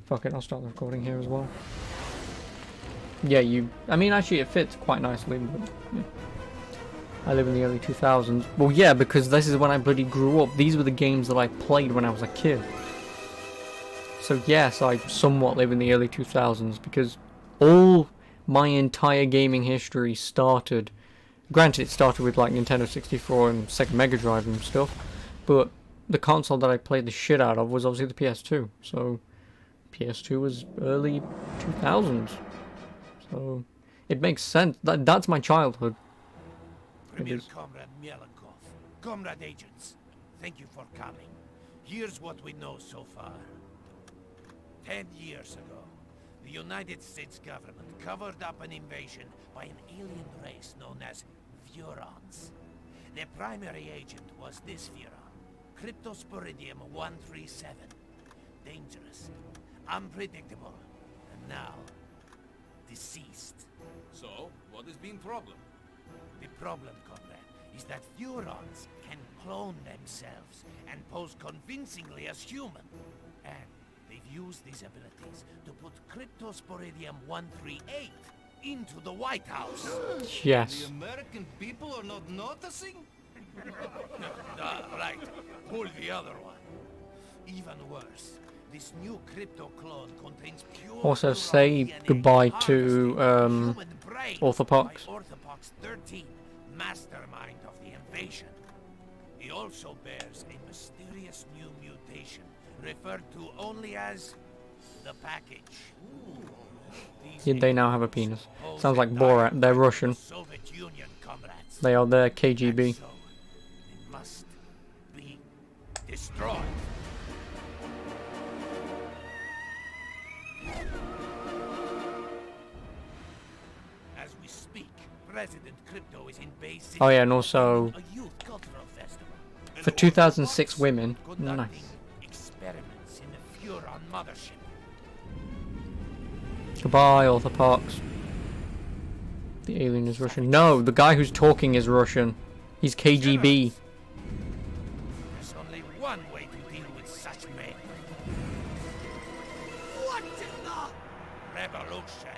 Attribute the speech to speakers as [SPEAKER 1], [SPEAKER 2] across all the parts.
[SPEAKER 1] Fuck it, I'll start the recording here as well. Yeah, I mean, actually, it fits quite nicely, but yeah. I live in the early 2000s. Well, yeah, because this is when I bloody grew up. These were the games that I played when I was a kid. So, yes, I somewhat live in the early 2000s, because all my entire gaming history started... Granted, it started with, like, Nintendo 64 and Sega Mega Drive and stuff, but the console that I played the shit out of was obviously the PS2, so... PS2 was early 2000s, so it makes sense. That's my childhood.
[SPEAKER 2] Premier Comrade Mielenkov, Comrade Agents, thank you for coming. Here's what we know so far. 10 years ago, the United States government covered up an invasion by an alien race known as Vurons. Their primary agent was this Vuron, Cryptosporidium 137. Dangerous, unpredictable, and now, deceased.
[SPEAKER 3] So, what has been problem?
[SPEAKER 2] The problem, comrade, is that Vurons can clone themselves and pose convincingly as human. And they've used these abilities to put Cryptosporidium 138 into the White House.
[SPEAKER 1] Yes.
[SPEAKER 3] The American people are not noticing?
[SPEAKER 2] Right. Pull the other one. Even worse. This new crypto clone contains pure
[SPEAKER 1] Also, say
[SPEAKER 2] DNA
[SPEAKER 1] goodbye
[SPEAKER 2] harvested
[SPEAKER 1] to
[SPEAKER 2] from human brains
[SPEAKER 1] Orthopox.
[SPEAKER 2] by Orthopox 13, mastermind of the invasion. He also bears a mysterious new mutation, referred to only as the package.
[SPEAKER 1] They now have a penis. Sounds like Borat. They're Russian.
[SPEAKER 2] Soviet Union comrades.
[SPEAKER 1] They are their KGB.
[SPEAKER 2] So, they must be destroyed. As we speak, President Crypto is in Bay City.
[SPEAKER 1] Oh yeah, and also
[SPEAKER 2] a youth cultural festival.
[SPEAKER 1] for 2006 women.
[SPEAKER 2] Conducting
[SPEAKER 1] Nice.
[SPEAKER 2] experiments in the Furon mothership.
[SPEAKER 1] Goodbye, Orthopox. The alien is Russian. No, the guy who's talking is Russian. He's KGB.
[SPEAKER 2] There's only one way to deal with such men. What in the revolution?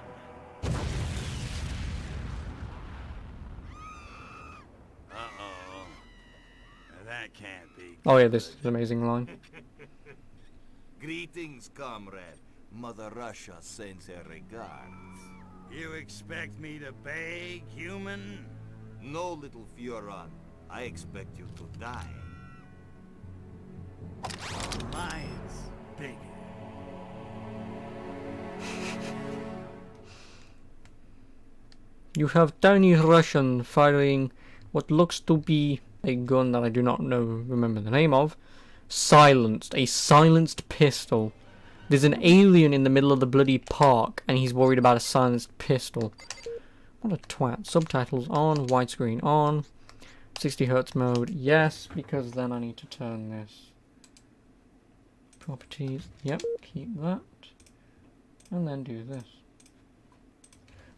[SPEAKER 3] Uh-oh. That can't be.
[SPEAKER 1] Oh yeah, this is an amazing line.
[SPEAKER 4] Greetings, comrade. Mother Russia sends her regards.
[SPEAKER 3] You expect me to beg, human?
[SPEAKER 4] No, little Furon. I expect you to die.
[SPEAKER 3] Mine's bigger.
[SPEAKER 1] You have tiny Russian firing what looks to be a gun that I do not remember the name of. A silenced pistol. There's an alien in the middle of the bloody park and he's worried about a silenced pistol. What a twat. Subtitles on, widescreen on, 60 Hz mode, yes, because then I need to turn this. Properties, yep, keep that. And then do this.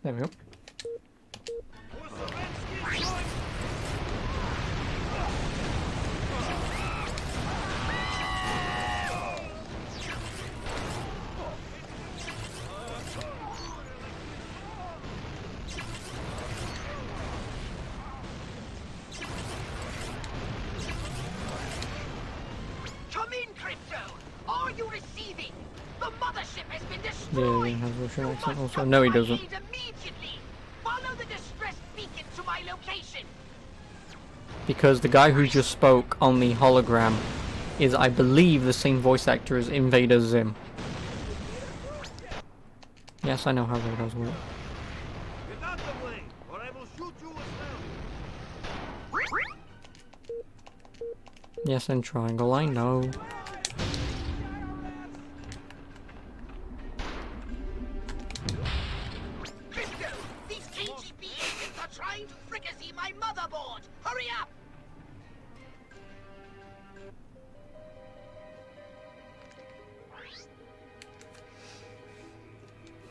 [SPEAKER 1] There we go.
[SPEAKER 5] Come in, Crypto! Are you receiving? The mothership has been
[SPEAKER 1] The
[SPEAKER 5] destroyed!
[SPEAKER 1] alien has Russian
[SPEAKER 5] You
[SPEAKER 1] accent
[SPEAKER 5] must
[SPEAKER 1] also.
[SPEAKER 5] come
[SPEAKER 1] No,
[SPEAKER 5] to
[SPEAKER 1] he
[SPEAKER 5] my
[SPEAKER 1] doesn't.
[SPEAKER 5] aid immediately! Follow the distress beacon to my location!
[SPEAKER 1] Because the guy who just spoke on the hologram is, I believe, the same voice actor as Invader Zim. Yes, I know how radars work.
[SPEAKER 4] Get out the way, or I will shoot you as well.
[SPEAKER 1] Yes, and triangle, I know.
[SPEAKER 5] Crypto! These KGB agents are trying to fricassee my motherboard! Hurry up!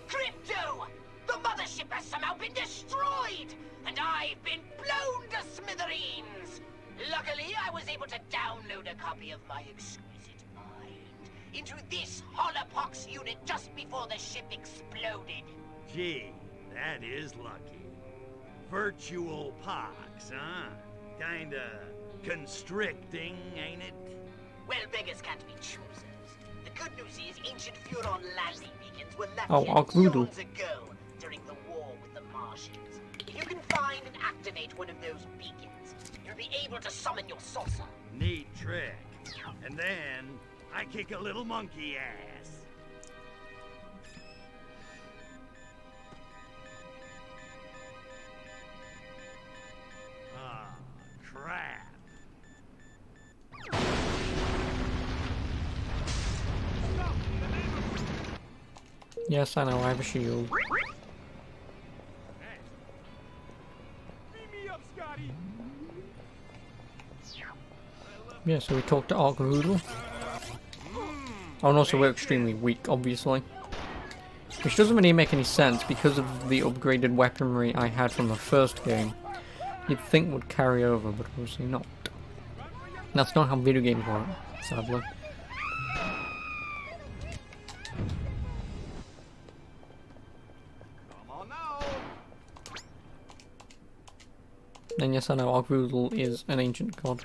[SPEAKER 5] Crypto! The mothership has somehow been destroyed! And I've been blown to smithereens! Luckily, I was able to download a copy of my exquisite mind into this Holopox unit just before the ship exploded.
[SPEAKER 3] Gee, that is lucky. Virtual pox, huh? Kinda constricting, ain't it?
[SPEAKER 5] Well, beggars can't be choosers. The good news is ancient Furon landing beacons were left
[SPEAKER 1] Oh,
[SPEAKER 5] here
[SPEAKER 1] Arkvoodle.
[SPEAKER 5] eons ago during the war with the Martians. If you can find and activate one of those beacons, you'll be able to summon your saucer.
[SPEAKER 3] Neat trick. And then I kick a little monkey ass. Ah, crap.
[SPEAKER 1] Yes, I know, I have a shield. Yeah, so we talked to Arkvoodle. Oh, and also we're extremely weak, obviously. Which doesn't really make any sense because of the upgraded weaponry I had from the first game. You'd think would carry over, but obviously not. That's not how video games work, sadly.
[SPEAKER 4] Come on now.
[SPEAKER 1] And yes, I know Arkvoodle is an ancient god.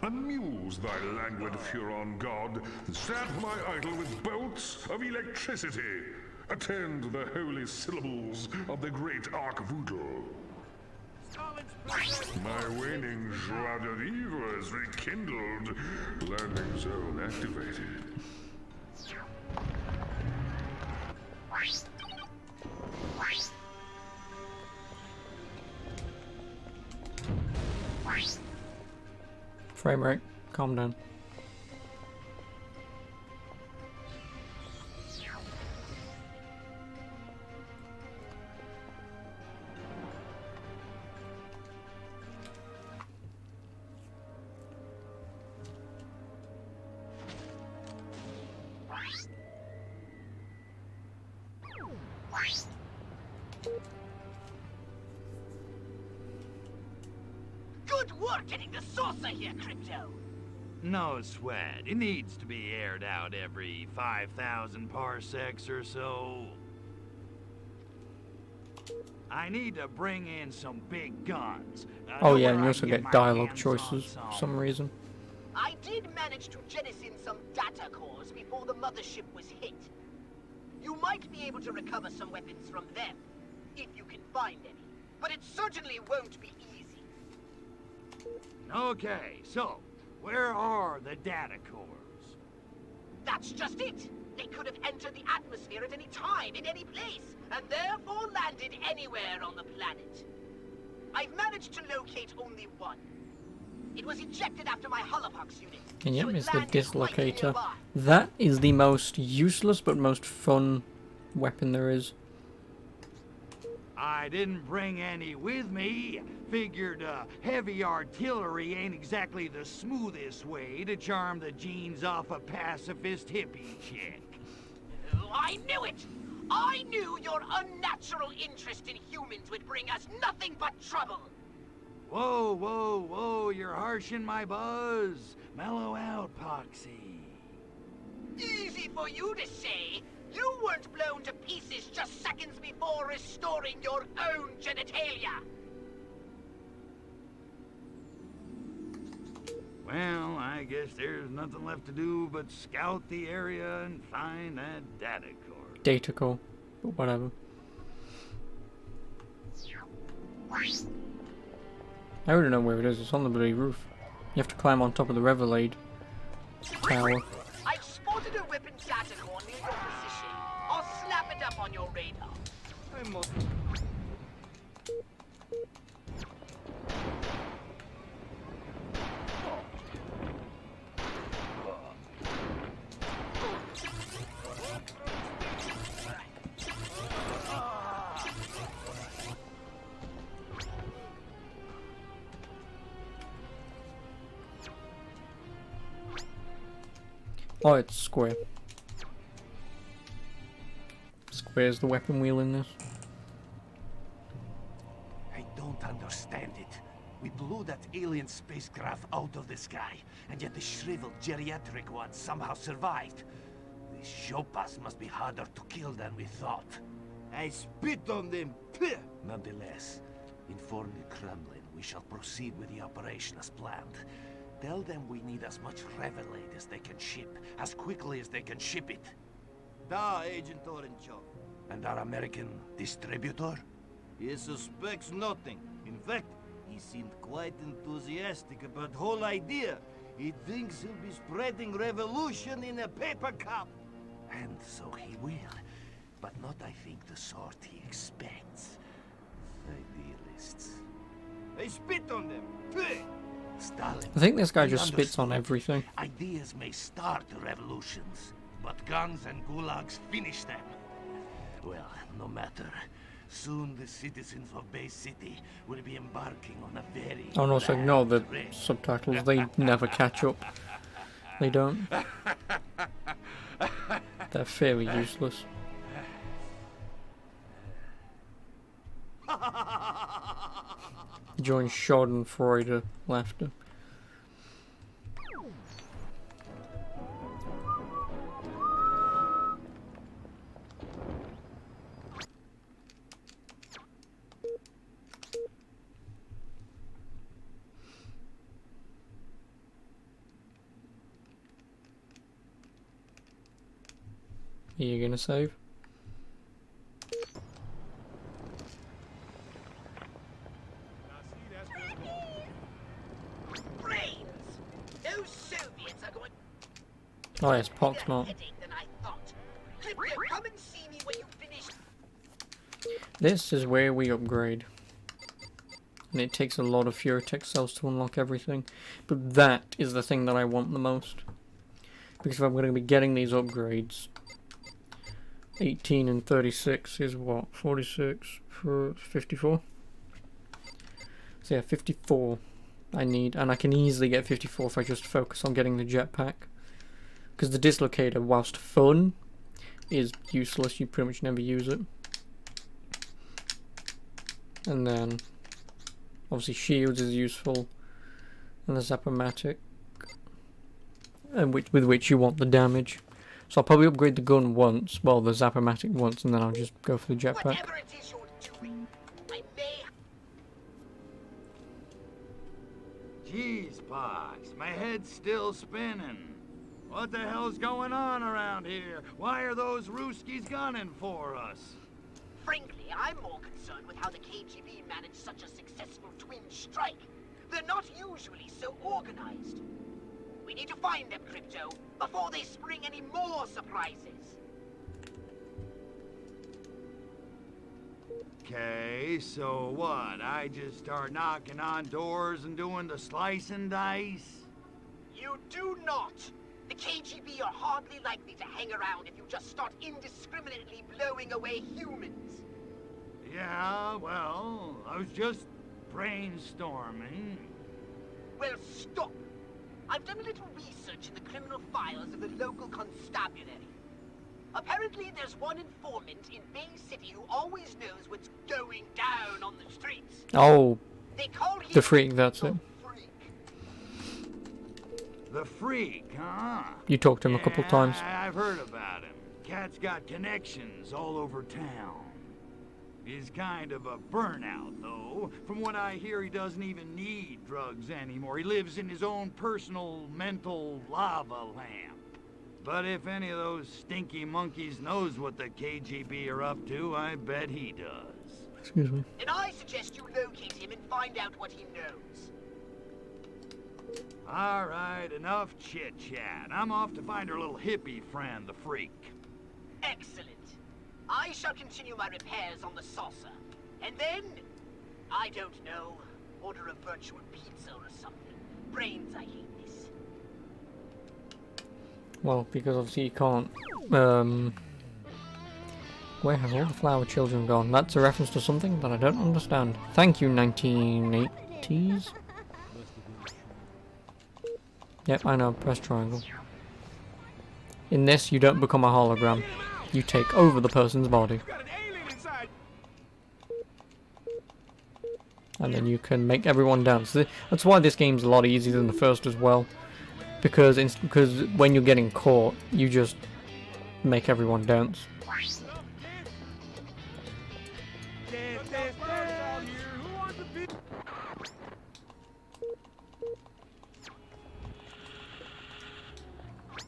[SPEAKER 6] Amuse thy languid Furon god, zap my idol with bolts of electricity. Attend the holy syllables of the great Arkvoodle. My waning joie de vivre is rekindled. Landing zone activated.
[SPEAKER 1] Frame rate, calm down.
[SPEAKER 5] Good work getting the saucer here, Crypto.
[SPEAKER 3] No sweat. It needs to be aired out every 5,000 parsecs or so. I need to bring in some big guns.
[SPEAKER 1] Oh
[SPEAKER 3] Know
[SPEAKER 1] yeah,
[SPEAKER 3] where
[SPEAKER 1] and you
[SPEAKER 3] I
[SPEAKER 1] also
[SPEAKER 3] can
[SPEAKER 1] get
[SPEAKER 3] my
[SPEAKER 1] dialogue
[SPEAKER 3] hands on
[SPEAKER 1] choices
[SPEAKER 3] some.
[SPEAKER 1] for some reason.
[SPEAKER 5] I did manage to jettison some data cores before the mothership was hit. You might be able to recover some weapons from them, if you can find any. But it certainly won't be easy.
[SPEAKER 3] Okay, so where are the data cores?
[SPEAKER 5] That's just it. They could have entered the atmosphere at any time, in any place, and therefore landed anywhere on the planet. I've managed to locate only one. It was ejected after my Holopox unit.
[SPEAKER 1] And yep,
[SPEAKER 5] so it
[SPEAKER 1] it's the
[SPEAKER 5] landed quite
[SPEAKER 1] dislocator.
[SPEAKER 5] nearby.
[SPEAKER 1] That is the most useless but most fun weapon there is.
[SPEAKER 3] I didn't bring any with me. Figured heavy artillery ain't exactly the smoothest way to charm the genes off a pacifist hippie chick.
[SPEAKER 5] I knew it! I knew your unnatural interest in humans would bring us nothing but trouble.
[SPEAKER 3] Whoa, whoa, whoa, you're harshing my buzz. Mellow out, Poxy.
[SPEAKER 5] Easy for you to say. You weren't blown to pieces just seconds before restoring your own genitalia.
[SPEAKER 3] Well, I guess there's nothing left to do but scout the area and find that data core.
[SPEAKER 1] Data core, but whatever. I already know where it is. It's on the bloody roof. You have to climb on top of the Revelade tower.
[SPEAKER 5] I've spotted a weapon data core near your position. I'll slap it up on your radar.
[SPEAKER 1] Oh, it's square. Square's the weapon wheel in this.
[SPEAKER 2] I don't understand it. We blew that alien spacecraft out of the sky, and yet the shriveled geriatric one somehow survived. This Chopas must be harder to kill than we thought.
[SPEAKER 4] I spit on them. Pah!
[SPEAKER 2] Nonetheless, inform the Kremlin we shall proceed with the operation as planned. Tell them we need as much Revelade as they can ship, as quickly as they can ship it.
[SPEAKER 4] Da, Agent Orenchov.
[SPEAKER 2] And our American distributor?
[SPEAKER 4] He suspects nothing. In fact, he seemed quite enthusiastic about the whole idea. He thinks he'll be spreading revolution in a paper cup.
[SPEAKER 2] And so he will. But not, I think, the sort he expects. Idealists.
[SPEAKER 4] I spit on them. Pah!
[SPEAKER 2] Stalin.
[SPEAKER 1] I think this guy
[SPEAKER 2] we
[SPEAKER 1] just spits on
[SPEAKER 2] understood.
[SPEAKER 1] everything.
[SPEAKER 2] Ideas may start revolutions, but guns and gulags finish them. Well, no matter. Soon the citizens of Bay City will be embarking on a very
[SPEAKER 1] Oh, and also
[SPEAKER 2] grand
[SPEAKER 1] ignore the
[SPEAKER 2] trip.
[SPEAKER 1] subtitles, they never catch up. They don't. They're fairly useless. Join Schadenfreude laughter. Are you gonna save?
[SPEAKER 5] Brains! Those Soviets are going
[SPEAKER 1] Oh yes,
[SPEAKER 5] to
[SPEAKER 1] Poxmart.
[SPEAKER 5] headache than I thought. Crypto, come and see me when you finish.
[SPEAKER 1] This is where we upgrade. And it takes a lot of Furitech cells to unlock everything. But that is the thing that I want the most. Because if I'm going to be getting these upgrades, 18 and 36 is what? 46 for 54? So yeah, 54 I need. And I can easily get 54 if I just focus on getting the jetpack. Because the dislocator, whilst fun, is useless. You pretty much never use it. And then obviously shields is useful, and the Zappomatic, and with which you want the damage. So I'll probably upgrade the gun once, well the Zappomatic once, and then I'll just go for the jetpack.
[SPEAKER 5] Whatever it is you're doing, I may.
[SPEAKER 3] Jeez, Pox, my head's still spinning. What the hell's going on around here? Why are those Ruskies gunning for us?
[SPEAKER 5] Frankly, I'm more concerned with how the KGB managed such a successful twin strike. They're not usually so organized. We need to find them, Crypto, before they spring any more surprises.
[SPEAKER 3] Okay, so what? I just start knocking on doors and doing the slice and dice?
[SPEAKER 5] You do not! The KGB are hardly likely to hang around if you just start indiscriminately blowing away humans.
[SPEAKER 3] Yeah, well, I was just brainstorming.
[SPEAKER 5] Well, stop! I've done a little research in the criminal files of the local constabulary. Apparently there's one informant in Bay City who always knows what's going down on the streets.
[SPEAKER 1] Oh,
[SPEAKER 5] They call him
[SPEAKER 1] the Freak, that's
[SPEAKER 5] the
[SPEAKER 1] it.
[SPEAKER 5] Freak.
[SPEAKER 3] The Freak, huh?
[SPEAKER 1] You talked to him a couple times.
[SPEAKER 3] I've heard about him. Cat's got connections all over town. He's kind of a burnout, though. From what I hear, he doesn't even need drugs anymore. He lives in his own personal mental lava lamp. But if any of those stinky monkeys knows what the KGB are up to, I bet he does.
[SPEAKER 1] Excuse me.
[SPEAKER 5] And I suggest you locate him and find out what he knows.
[SPEAKER 3] All right, enough chit-chat. I'm off to find our little hippie friend, the Freak.
[SPEAKER 5] Excellent. I shall continue my repairs on the saucer. And then, I don't know, order a virtual pizza or something. Brains, I hate this.
[SPEAKER 1] Well, because obviously you can't. Where have all the flower children gone? That's a reference to something that I don't understand. Thank you, 1980s. Yep, I know. Press triangle. In this, you don't become a hologram. You take over the person's body. And then you can make everyone dance. That's why this game's a lot easier than the first as well. Because when you're getting caught, you just make everyone dance.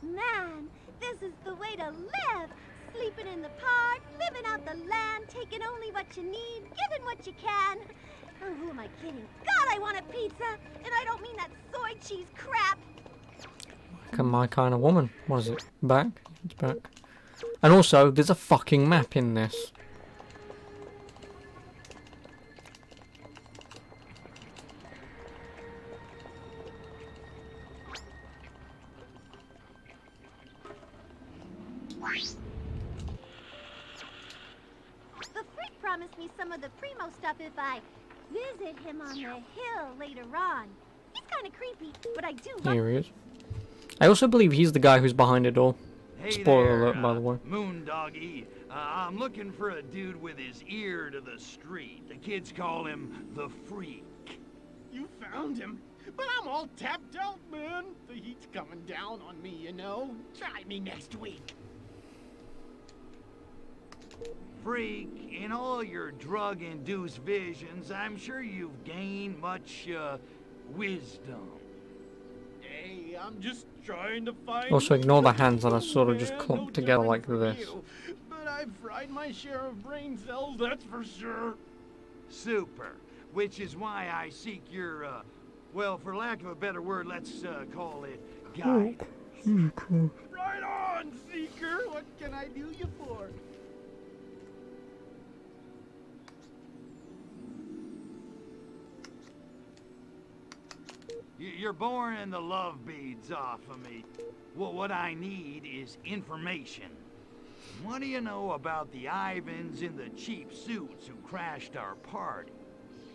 [SPEAKER 7] Man, this is the way to live! Sleeping in the park, living out the land, taking only what you need, giving what you can. Oh, who am I kidding? God, I want a pizza! And I don't mean that soy cheese crap!
[SPEAKER 1] My kind of woman. What is it? Back? It's back. And also, there's a fucking map in this.
[SPEAKER 7] The freak promised me some of the Primo stuff if I visit him on the hill later on. He's kind of creepy, but I do love
[SPEAKER 1] Here he is. I also believe he's the guy who's behind it all.
[SPEAKER 3] Hey
[SPEAKER 1] Spoiler
[SPEAKER 3] there,
[SPEAKER 1] alert, by the way.
[SPEAKER 3] Moondoggy. I'm looking for a dude with his ear to the street. The kids call him the Freak.
[SPEAKER 8] You found him. But I'm all tapped out, man. The heat's coming down on me, you know. Try me next week.
[SPEAKER 3] Freak, in all your drug-induced visions, I'm sure you've gained much, wisdom.
[SPEAKER 8] Hey, I'm just trying to find...
[SPEAKER 1] Also, ignore the
[SPEAKER 8] you,
[SPEAKER 1] hands that are sort of just
[SPEAKER 8] man.
[SPEAKER 1] clumped
[SPEAKER 8] No
[SPEAKER 1] together
[SPEAKER 8] different
[SPEAKER 1] like
[SPEAKER 8] from
[SPEAKER 1] this.
[SPEAKER 8] you. But I've fried my share of brain cells, that's for sure.
[SPEAKER 3] Super. Which is why I seek your, well, for lack of a better word, let's, call it guide.
[SPEAKER 8] Right on, Seeker. What can I do you for?
[SPEAKER 3] You're boring the love beads off of me. Well, what I need is information. What do you know about the Ivans in the cheap suits who crashed our party?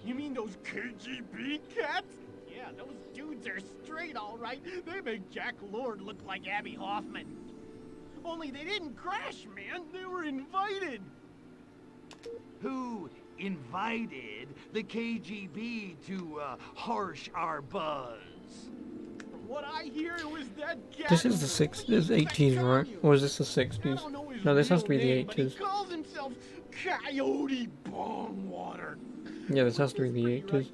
[SPEAKER 8] You mean those KGB cats? Yeah, those dudes are straight, all right. They make Jack Lord look like Abby Hoffman. Only they didn't crash, man. They were invited.
[SPEAKER 3] Who invited the KGB to harsh our buzz?
[SPEAKER 8] From what I hear, it was that cat.
[SPEAKER 1] This is the 80s, right? Or is this the 60s? No, this has to be the 80s.
[SPEAKER 8] He calls himself Coyote Bongwater.
[SPEAKER 1] Yeah, this has to be the 80s.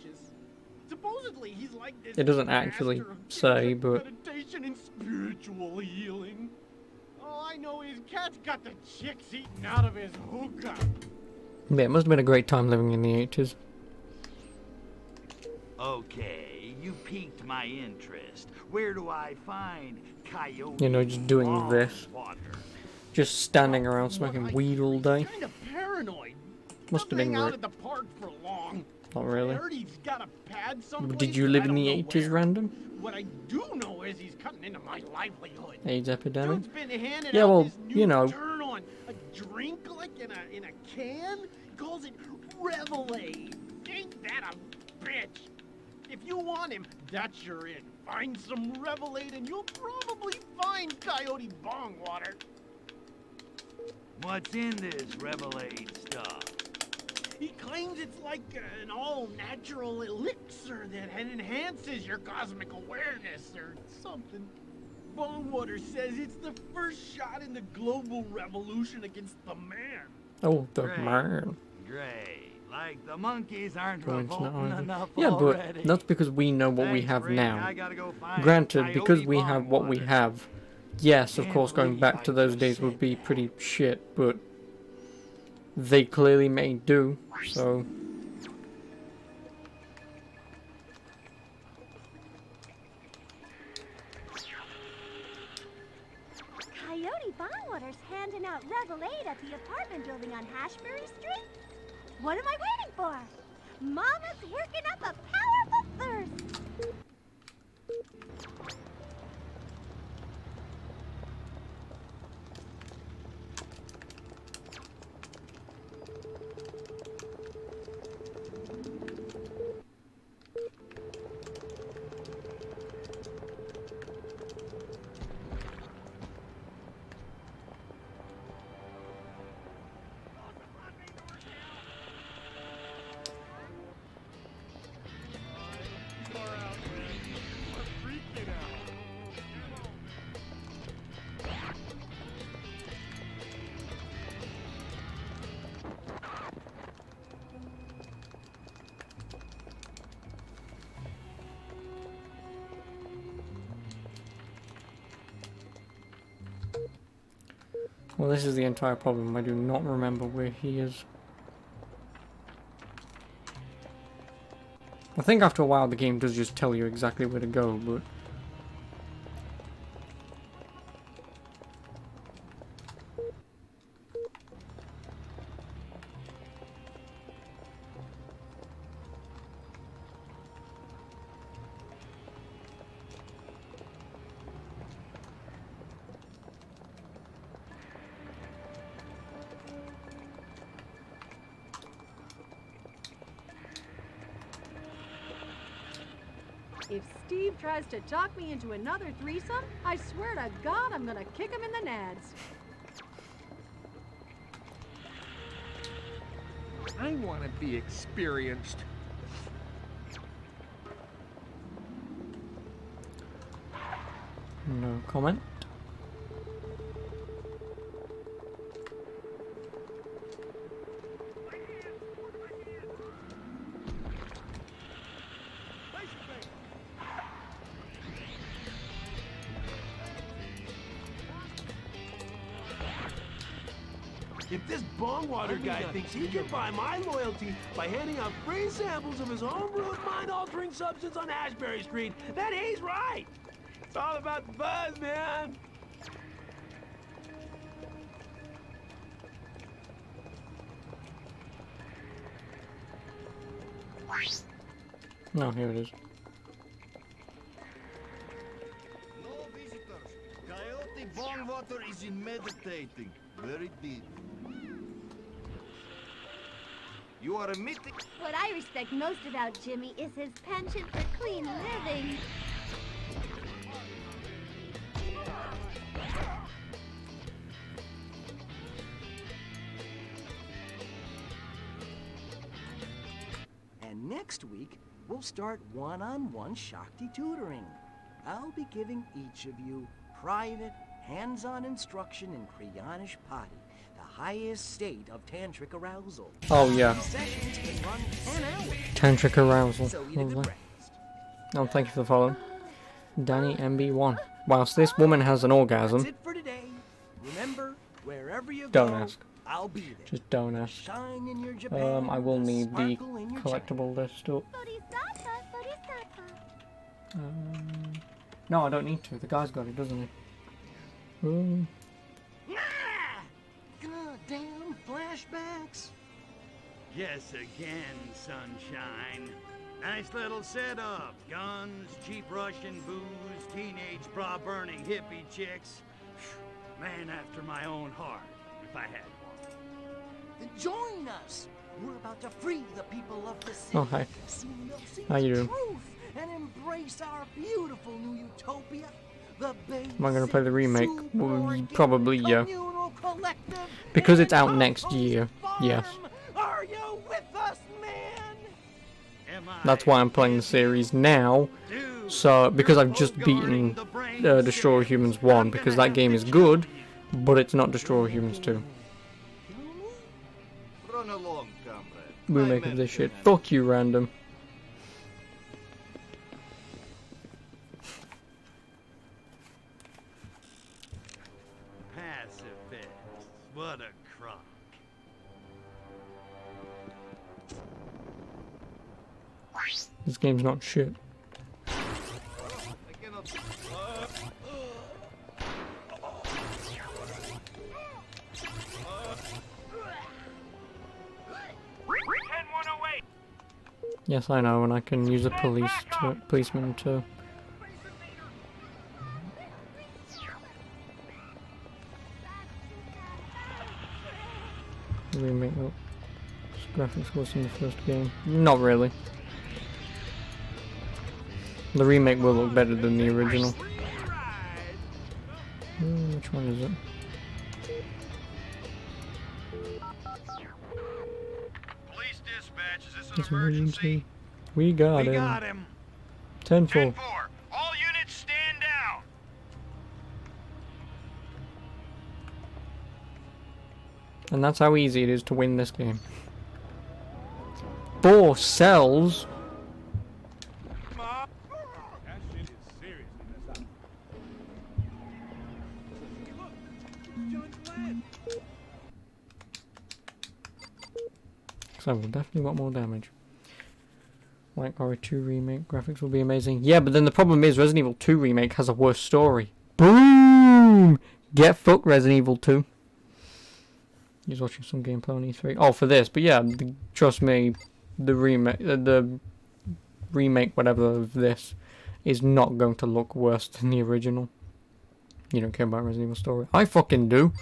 [SPEAKER 8] Supposedly, he's like this
[SPEAKER 1] It doesn't actually
[SPEAKER 8] master of
[SPEAKER 1] say,
[SPEAKER 8] Buddhist
[SPEAKER 1] but...
[SPEAKER 8] meditation and spiritual healing. All I know is Cat's got the chicks eating out of his hookah.
[SPEAKER 1] Yeah, it must have been a great time living in the 80s.
[SPEAKER 3] Okay, you piqued my interest. Where do I find Coyote?
[SPEAKER 1] You know, just doing this.
[SPEAKER 3] Bongwater?
[SPEAKER 1] Just standing around smoking weed all day.
[SPEAKER 8] Kind of paranoid.
[SPEAKER 1] Must have
[SPEAKER 8] Doesn't
[SPEAKER 1] been
[SPEAKER 8] hang out
[SPEAKER 1] great.
[SPEAKER 8] at the park for long.
[SPEAKER 1] Not
[SPEAKER 8] I
[SPEAKER 1] really.
[SPEAKER 8] heard he's got a pad someplace,
[SPEAKER 1] Did you
[SPEAKER 8] but
[SPEAKER 1] live
[SPEAKER 8] I
[SPEAKER 1] in the
[SPEAKER 8] don't know
[SPEAKER 1] 80s,
[SPEAKER 8] where.
[SPEAKER 1] random?
[SPEAKER 8] What I do know is he's cutting into my livelihood.
[SPEAKER 1] AIDS epidemic?
[SPEAKER 8] Dude's been handing
[SPEAKER 1] Yeah,
[SPEAKER 8] out
[SPEAKER 1] well,
[SPEAKER 8] this new
[SPEAKER 1] you know.
[SPEAKER 8] turn on a drink like in a can. He calls it Revelade. Ain't that a bitch? If you want him, that's your in. Find some Revelade and you'll probably find Coyote Bongwater.
[SPEAKER 3] What's in this Revelade stuff?
[SPEAKER 8] He claims it's like an all-natural elixir that enhances your cosmic awareness or something. Bongwater says it's the first shot in the global revolution against the man.
[SPEAKER 1] Oh, the
[SPEAKER 3] Great.
[SPEAKER 1] man.
[SPEAKER 3] Great. Like the monkeys aren't
[SPEAKER 1] Going to
[SPEAKER 3] revolting
[SPEAKER 1] the
[SPEAKER 3] enough
[SPEAKER 1] Yeah,
[SPEAKER 3] already.
[SPEAKER 1] but that's because we know what we
[SPEAKER 3] Thanks,
[SPEAKER 1] have
[SPEAKER 3] Rick.
[SPEAKER 1] now.
[SPEAKER 3] I gotta go find
[SPEAKER 1] Granted, because
[SPEAKER 3] Coyote
[SPEAKER 1] we have what we
[SPEAKER 3] Bongwater.
[SPEAKER 1] have, yes, of
[SPEAKER 3] Can't
[SPEAKER 1] course, going
[SPEAKER 3] believe
[SPEAKER 1] back
[SPEAKER 3] I
[SPEAKER 1] to those
[SPEAKER 3] just
[SPEAKER 1] days would
[SPEAKER 3] said
[SPEAKER 1] be
[SPEAKER 3] that.
[SPEAKER 1] pretty shit, but they clearly made do, so...
[SPEAKER 7] Coyote Bongwater's handing out Revelade at the apartment building on Hashbury Street? What am I waiting for? Mama's working up a powerful thirst.
[SPEAKER 8] Far out, man. We're freaking out.
[SPEAKER 1] Well, this is the entire problem. I do not remember where he is. I think after a while the game does just tell you exactly where to go, but...
[SPEAKER 9] If Steve tries to talk me into another threesome, I swear to God I'm gonna kick him in the nads.
[SPEAKER 8] I want to be experienced.
[SPEAKER 1] No comment.
[SPEAKER 10] If this bongwater guy thinks he can buy my loyalty by handing out free samples of his homebrewed mind-altering substance on Ashbury Street, then he's right. It's all about the buzz, man.
[SPEAKER 1] No, here it is.
[SPEAKER 4] No visitors. Coyote Bongwater is in meditating. Very deep. You are a mythic.
[SPEAKER 7] What I respect most about Jimmy is his penchant for clean living.
[SPEAKER 11] And next week, we'll start one-on-one Shakti tutoring. I'll be giving each of you private, hands-on instruction in Krianish Pati, the highest state of tantric arousal.
[SPEAKER 1] Oh yeah.
[SPEAKER 11] These sessions can run 10 hours.
[SPEAKER 1] Tantric arousal.
[SPEAKER 11] So eat a good
[SPEAKER 1] Lovely.
[SPEAKER 11] breakfast.
[SPEAKER 1] Oh, thank you for the follow. Danny MB1. Whilst this woman has an
[SPEAKER 11] That's
[SPEAKER 1] orgasm,
[SPEAKER 11] it for today. Remember, wherever you
[SPEAKER 1] don't
[SPEAKER 11] go,
[SPEAKER 1] ask.
[SPEAKER 11] I'll be there.
[SPEAKER 1] Just don't ask.
[SPEAKER 11] Shine in your Japan,
[SPEAKER 1] I will need the
[SPEAKER 11] sparkle in your
[SPEAKER 1] collectible list up.
[SPEAKER 7] Bodhisattva, bodhisattva.
[SPEAKER 1] No, I don't need to. The guy's got it, doesn't he?
[SPEAKER 11] God damn flashbacks.
[SPEAKER 3] Yes, again, sunshine. Nice little setup. Guns, cheap Russian booze, teenage bra-burning hippie chicks. Man after my own heart, if I had one.
[SPEAKER 11] Then join us. We're about to free the people of the city.
[SPEAKER 1] Oh, hi.
[SPEAKER 11] Soon they'll see
[SPEAKER 1] How you
[SPEAKER 11] the
[SPEAKER 1] doing?
[SPEAKER 11] truth and embrace our beautiful new utopia. The
[SPEAKER 1] Am I gonna play the remake? Well, probably, yeah.
[SPEAKER 11] communal collective
[SPEAKER 1] Because it's
[SPEAKER 11] in
[SPEAKER 1] out next
[SPEAKER 11] Hope
[SPEAKER 1] year. Yes.
[SPEAKER 11] Farm. Are you with us, man?
[SPEAKER 3] Am I
[SPEAKER 1] That's why I'm playing the series now. So, because I've just beaten Destroy All Humans 1, because that game is good, but it's not Destroy All Humans 2.
[SPEAKER 4] Run along, comrade.
[SPEAKER 1] Remake of this shit. Fuck you, random.
[SPEAKER 3] Pacifists. What a crock.
[SPEAKER 1] This game's not shit.
[SPEAKER 4] I cannot.
[SPEAKER 1] Yes, I know, and I can use a policeman to... remake. Oh, graphics worse than the first game. Not really. The remake will look better than the original. Which one is it?
[SPEAKER 3] Police dispatch, is this
[SPEAKER 1] It's
[SPEAKER 3] an emergency?
[SPEAKER 1] We got
[SPEAKER 3] We
[SPEAKER 1] him.
[SPEAKER 3] got him.
[SPEAKER 1] 10-4.
[SPEAKER 3] 10-4. All units stand down.
[SPEAKER 1] And that's how easy it is to win this game. 4 cells?
[SPEAKER 10] That shit is seriously messed up.
[SPEAKER 1] So I will definitely want more damage. Like RE2 Remake, graphics will be amazing. Yeah, but then the problem is Resident Evil 2 Remake has a worse story. Boom! Get fucked, Resident Evil 2. He's watching some gameplay on E3. Oh, for this. But yeah, trust me, the remake, whatever, of this is not going to look worse than the original. You don't care about Resident Evil story. I fucking do.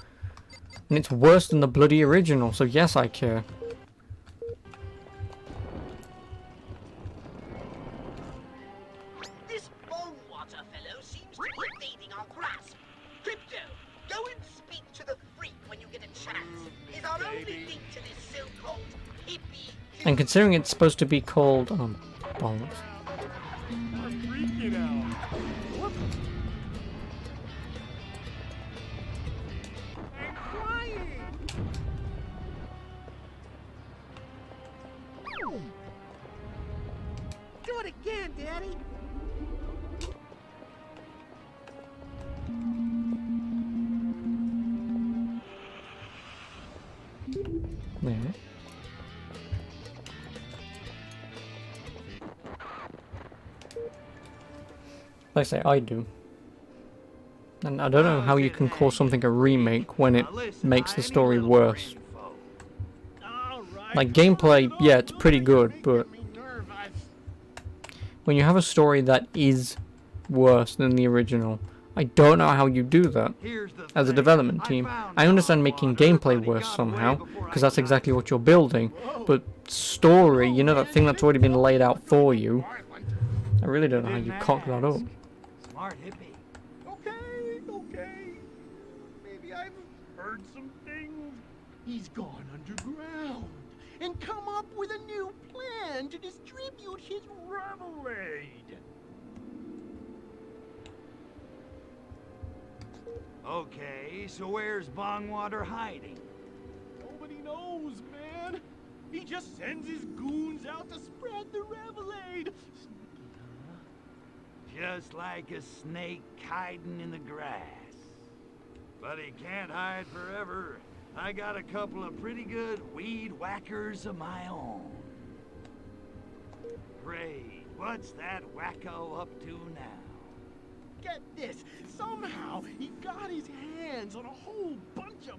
[SPEAKER 1] And it's worse than the bloody original, so yes, I care.
[SPEAKER 5] This Bongwater fellow seems to be invading our grasp. Crypto, go and speak to the freak when you get a chance. He's our only link to this so-called hippie.
[SPEAKER 1] And considering it's supposed to be called... bollocks.
[SPEAKER 10] I'm freaking out. I'm crying.
[SPEAKER 8] Do it again, Daddy.
[SPEAKER 1] Yeah. Like I say, I do. And I don't know how you can call something a remake when it makes the story worse. Like, gameplay, yeah, it's pretty good, but when you have a story that is worse than the original, I don't know how you do that as a development team. I understand making gameplay worse somehow, because that's exactly what you're building, but story, you know, that thing that's already been laid out for you, I really don't know how you cock that up.
[SPEAKER 3] Smart hippie.
[SPEAKER 8] Okay. Maybe I've heard some things. He's gone underground and come up with a new plan to distribute his Revelade.
[SPEAKER 3] Okay, so where's Bongwater hiding?
[SPEAKER 8] Nobody knows, man. He just sends his goons out to spread the Revelade.
[SPEAKER 3] Just like a snake hiding in the grass. But he can't hide forever. I got a couple of pretty good weed whackers of my own. Ray, what's that wacko up to now?
[SPEAKER 8] Get this. Somehow he got his hands on a whole bunch of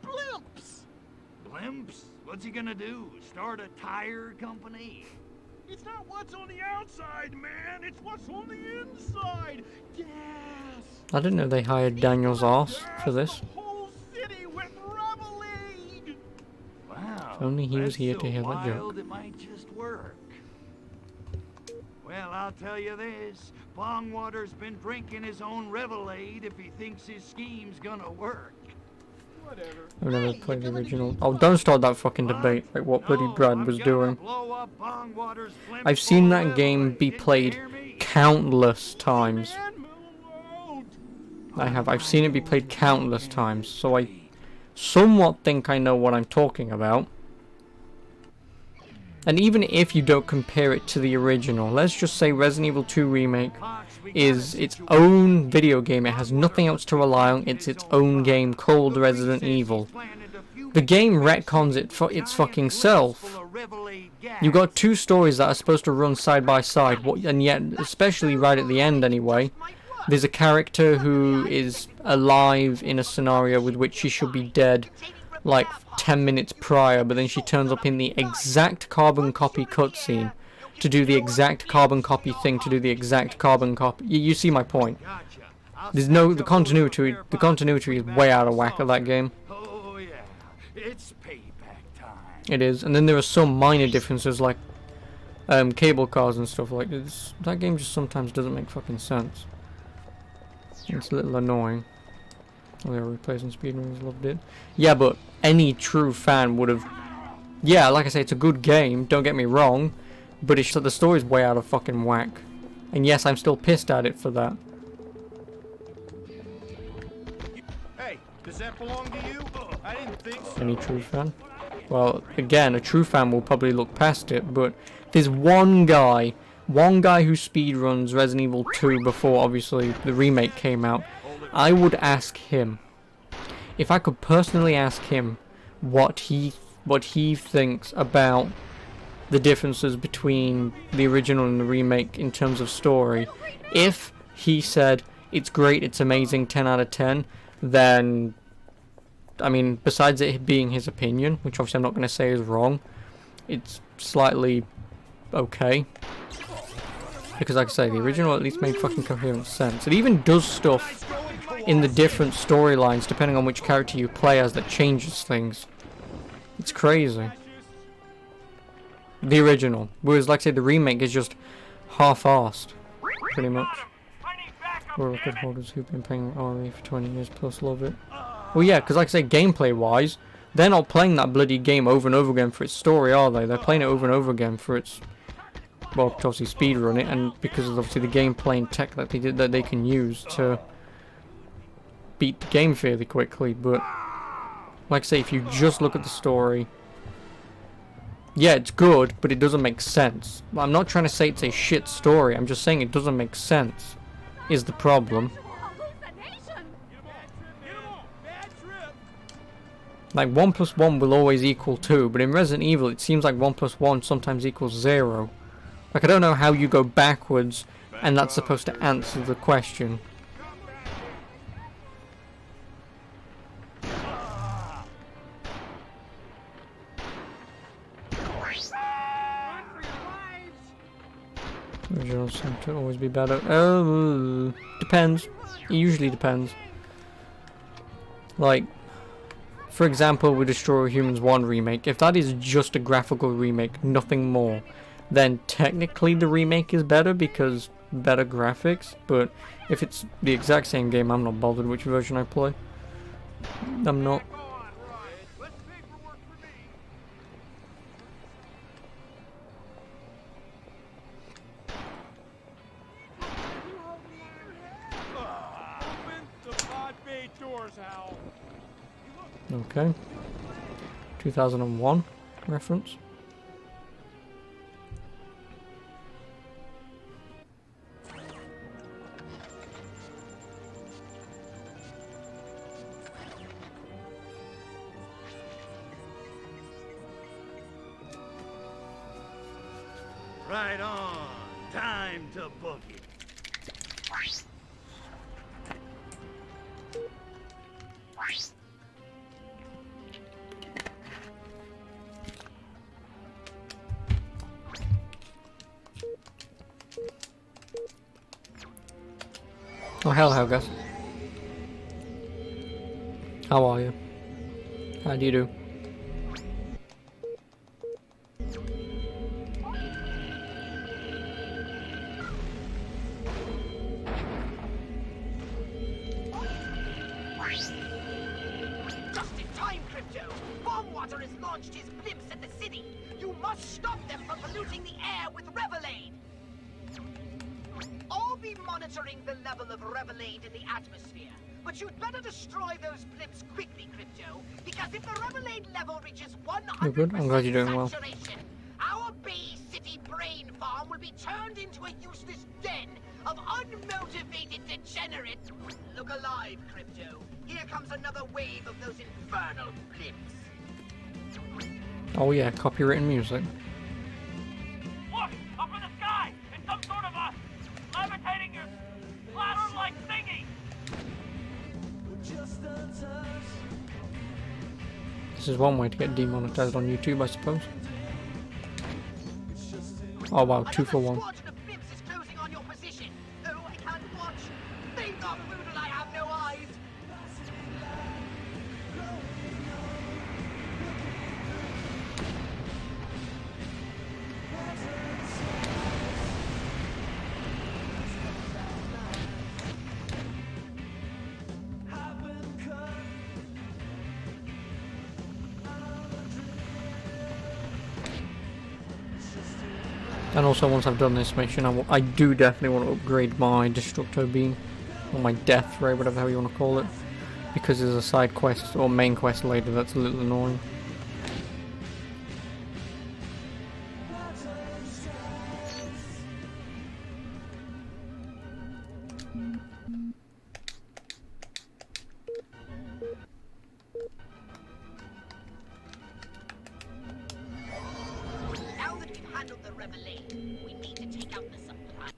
[SPEAKER 8] blimps.
[SPEAKER 3] Blimps? What's he gonna do? Start a tire company?
[SPEAKER 8] It's not what's on the outside, man. It's what's on the inside. Gas.
[SPEAKER 1] I didn't know they hired Daniel's arse for this.
[SPEAKER 8] The whole city with Revelade.
[SPEAKER 3] Wow.
[SPEAKER 1] If only he was
[SPEAKER 3] that's
[SPEAKER 1] here
[SPEAKER 3] so
[SPEAKER 1] to hear that
[SPEAKER 3] wild,
[SPEAKER 1] joke.
[SPEAKER 3] It might just work. Well, I'll tell you this. Bongwater's been drinking his own Revelade if he thinks his scheme's gonna work.
[SPEAKER 8] Whatever.
[SPEAKER 1] I've never played the original. Oh, don't start that fucking debate like what bloody Brad was doing. I've seen that game be played countless times. I've seen it be played countless times, so I somewhat think I know what I'm talking about. And even if you don't compare it to the original, let's just say Resident Evil 2 Remake is its own video game. It has nothing else to rely on. It's its own game called Resident Evil. The game retcons it for its fucking self. You've got two stories that are supposed to run side by side, and yet, especially right at the end anyway, there's a character who is alive in a scenario with which she should be dead like 10 minutes prior, but then she turns up in the exact carbon copy cutscene to do the exact carbon copy thing, to do the exact carbon copy. You see my point. There's no, the continuity is way out of whack of that game.
[SPEAKER 3] Oh yeah, it's payback time.
[SPEAKER 1] It is, and then there are some minor differences like cable cars and stuff like this. That game just sometimes doesn't make fucking sense. It's a little annoying. Oh, they're replacing speedrunners, loved it. Yeah, but any true fan would have... Yeah, like I say, it's a good game, don't get me wrong, but it's the story's way out of fucking whack. And yes, I'm still pissed at it for that.
[SPEAKER 8] Hey, does that belong to you? I didn't think so.
[SPEAKER 1] Any true fan? Well, again, a true fan will probably look past it, but there's one guy who speedruns Resident Evil 2 before, obviously, the remake came out. I would ask him, if I could personally ask him what he thinks about the differences between the original and the remake in terms of story, if he said it's great, it's amazing, 10 out of 10, then, I mean, besides it being his opinion, which obviously I'm not going to say is wrong, it's slightly okay. Because like I say, the original at least made fucking coherent sense. It even does stuff in the different storylines depending on which character you play as that changes things. It's crazy. The original. Whereas like I say, the remake is just half-arsed. Pretty much. We're record holders who've been playing RE for 20 years plus love it. Well yeah, because like I say, gameplay wise, they're not playing that bloody game over and over again for its story, are they? They're playing it over and over again for its, well, to obviously speedrun it, and because of obviously the gameplay and tech that they can use to beat the game fairly quickly. But like I say, if you just look at the story, yeah, it's good, but it doesn't make sense. I'm not trying to say it's a shit story, I'm just saying it doesn't make sense, is the problem. Like 1 + 1 will always equal 2, but in Resident Evil it seems like 1 + 1 sometimes equals 0. Like I don't know how you go backwards and that's supposed to answer the question. Originals seem to always be better. Depends. It usually depends. Like, for example, with Destroy All Humans 1 remake, if that is just a graphical remake, nothing more, then technically the remake is better because better graphics, but if it's the exact same game, I'm not bothered which version I play. I'm not. Okay. 2001 reference.
[SPEAKER 3] Right on. Time to book it.
[SPEAKER 1] Oh hell, Helga. How are you? How do you do?
[SPEAKER 5] Just in time, Crypto! Bombwater has launched his blimps at the city! You must stop them from polluting the air with Revelade! I'll be monitoring the level of Revelade in the atmosphere, but you'd better destroy those blimps quickly, Crypto, because if the Revelade level reaches 100%
[SPEAKER 1] You're good. I'm glad you're doing well.
[SPEAKER 5] saturation, our Bay City brain farm will be turned into a useless den of unmotivated degenerates. Look alive, Crypto. Here comes another wave of those infernal blimps.
[SPEAKER 1] Oh yeah, copywritten music.
[SPEAKER 12] Look! Up in the sky! It's some sort of a levitating ladder-like thingy!
[SPEAKER 1] This is one way to get demonetized on YouTube, I suppose. Oh wow, 2 for 1. And also, once I've done this mission, I do definitely want to upgrade my Destructo Beam, or my Death Ray, whatever you want to call it, because there's a side quest or main quest later that's a little annoying.
[SPEAKER 5] Revelation. We need to take out the supply.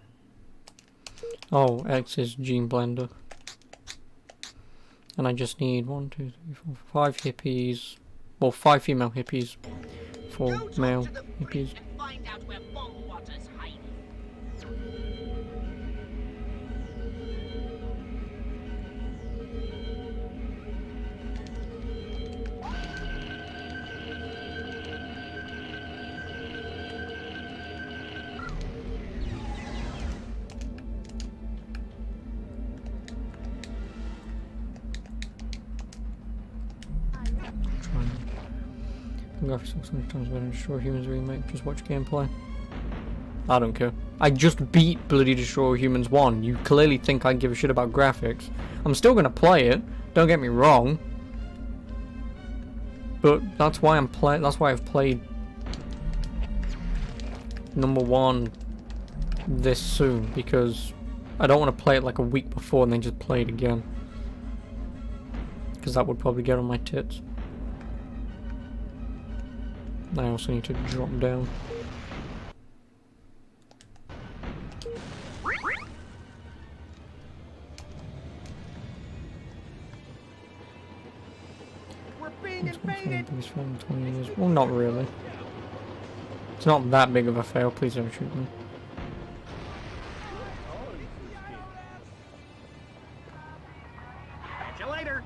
[SPEAKER 1] Oh, X is Gene Blender. And I just need 1, 2, 3, 4, 5 hippies. Well, 5 female hippies. 4 male hippies.
[SPEAKER 5] And find out where Bongwater's hiding.
[SPEAKER 1] Graphics look sometimes better than Destroy Humans remake. Just watch gameplay. I don't care. I just beat bloody Destroy Humans 1. You clearly think I give a shit about graphics. I'm still gonna play it. Don't get me wrong. But that's why That's why I've played number 1 this soon, because I don't want to play it like a week before and then just play it again. Because that would probably get on my tits. I also need to drop down.
[SPEAKER 8] We're being invaded.
[SPEAKER 1] Well, not really. It's not that big of a fail. Please don't shoot me.
[SPEAKER 8] Catch you later.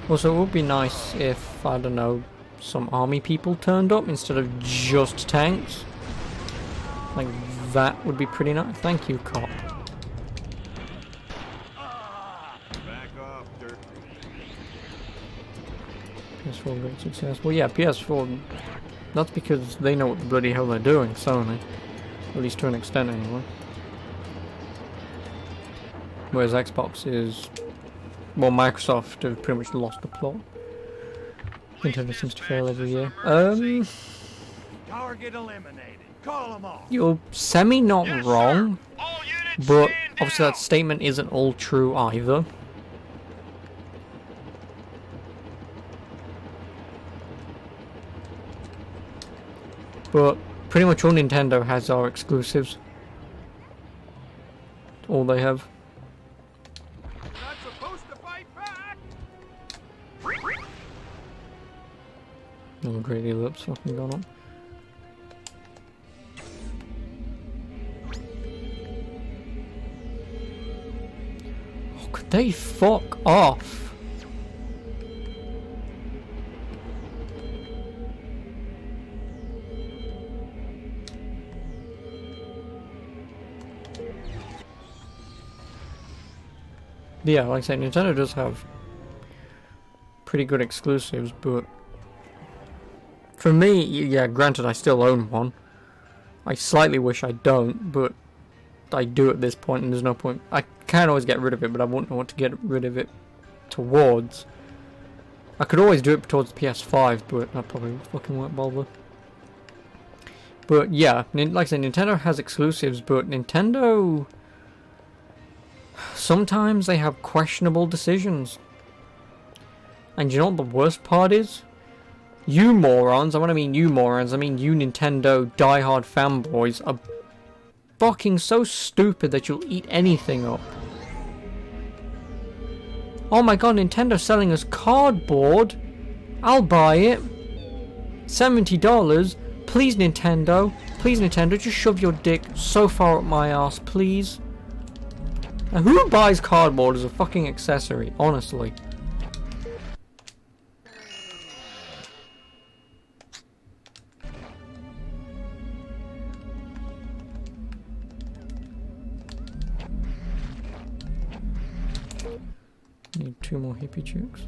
[SPEAKER 1] Also, it would be nice if, I don't know, some army people turned up instead of just tanks. Like, that would be pretty nice. Thank you, cop.
[SPEAKER 3] Back off, dirt.
[SPEAKER 1] PS4 great success. Well, yeah, PS4, that's because they know what the bloody hell they're doing, Sony. At least to an extent, anyway. Whereas Xbox is... Well, Microsoft have pretty much lost the plot. Nintendo seems to fail every year.
[SPEAKER 3] Target eliminated. Call them off.
[SPEAKER 1] You're semi-not wrong, but obviously that statement isn't all true either. But pretty much all Nintendo has are exclusives. All they have. Oh, great, the ellipse fucking gone on. Oh, could they fuck off? Yeah, like I said, Nintendo does have pretty good exclusives, but for me, yeah, granted I still own one. I slightly wish I don't, but I do at this point, and there's no point. I can always get rid of it, but I wouldn't know what to get rid of it towards. I could always do it towards the PS5, but that probably fucking won't bother. But yeah, like I said, Nintendo has exclusives, but Nintendo... sometimes they have questionable decisions. And you know what the worst part is? You morons, and when I mean you morons, I mean you Nintendo diehard fanboys are fucking so stupid that you'll eat anything up. Oh my god, Nintendo's selling us cardboard. I'll buy it. $70. Please Nintendo, just shove your dick so far up my ass, please. Now, who buys cardboard as a fucking accessory, honestly? Need 2 more hippie chicks.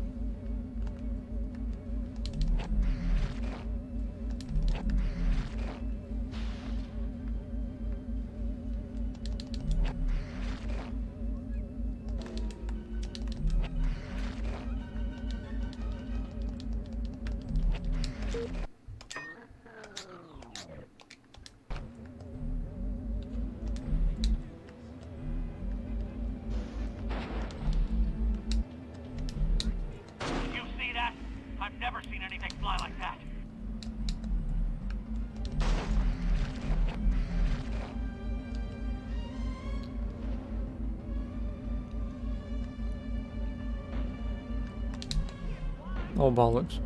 [SPEAKER 1] Oh, bollocks.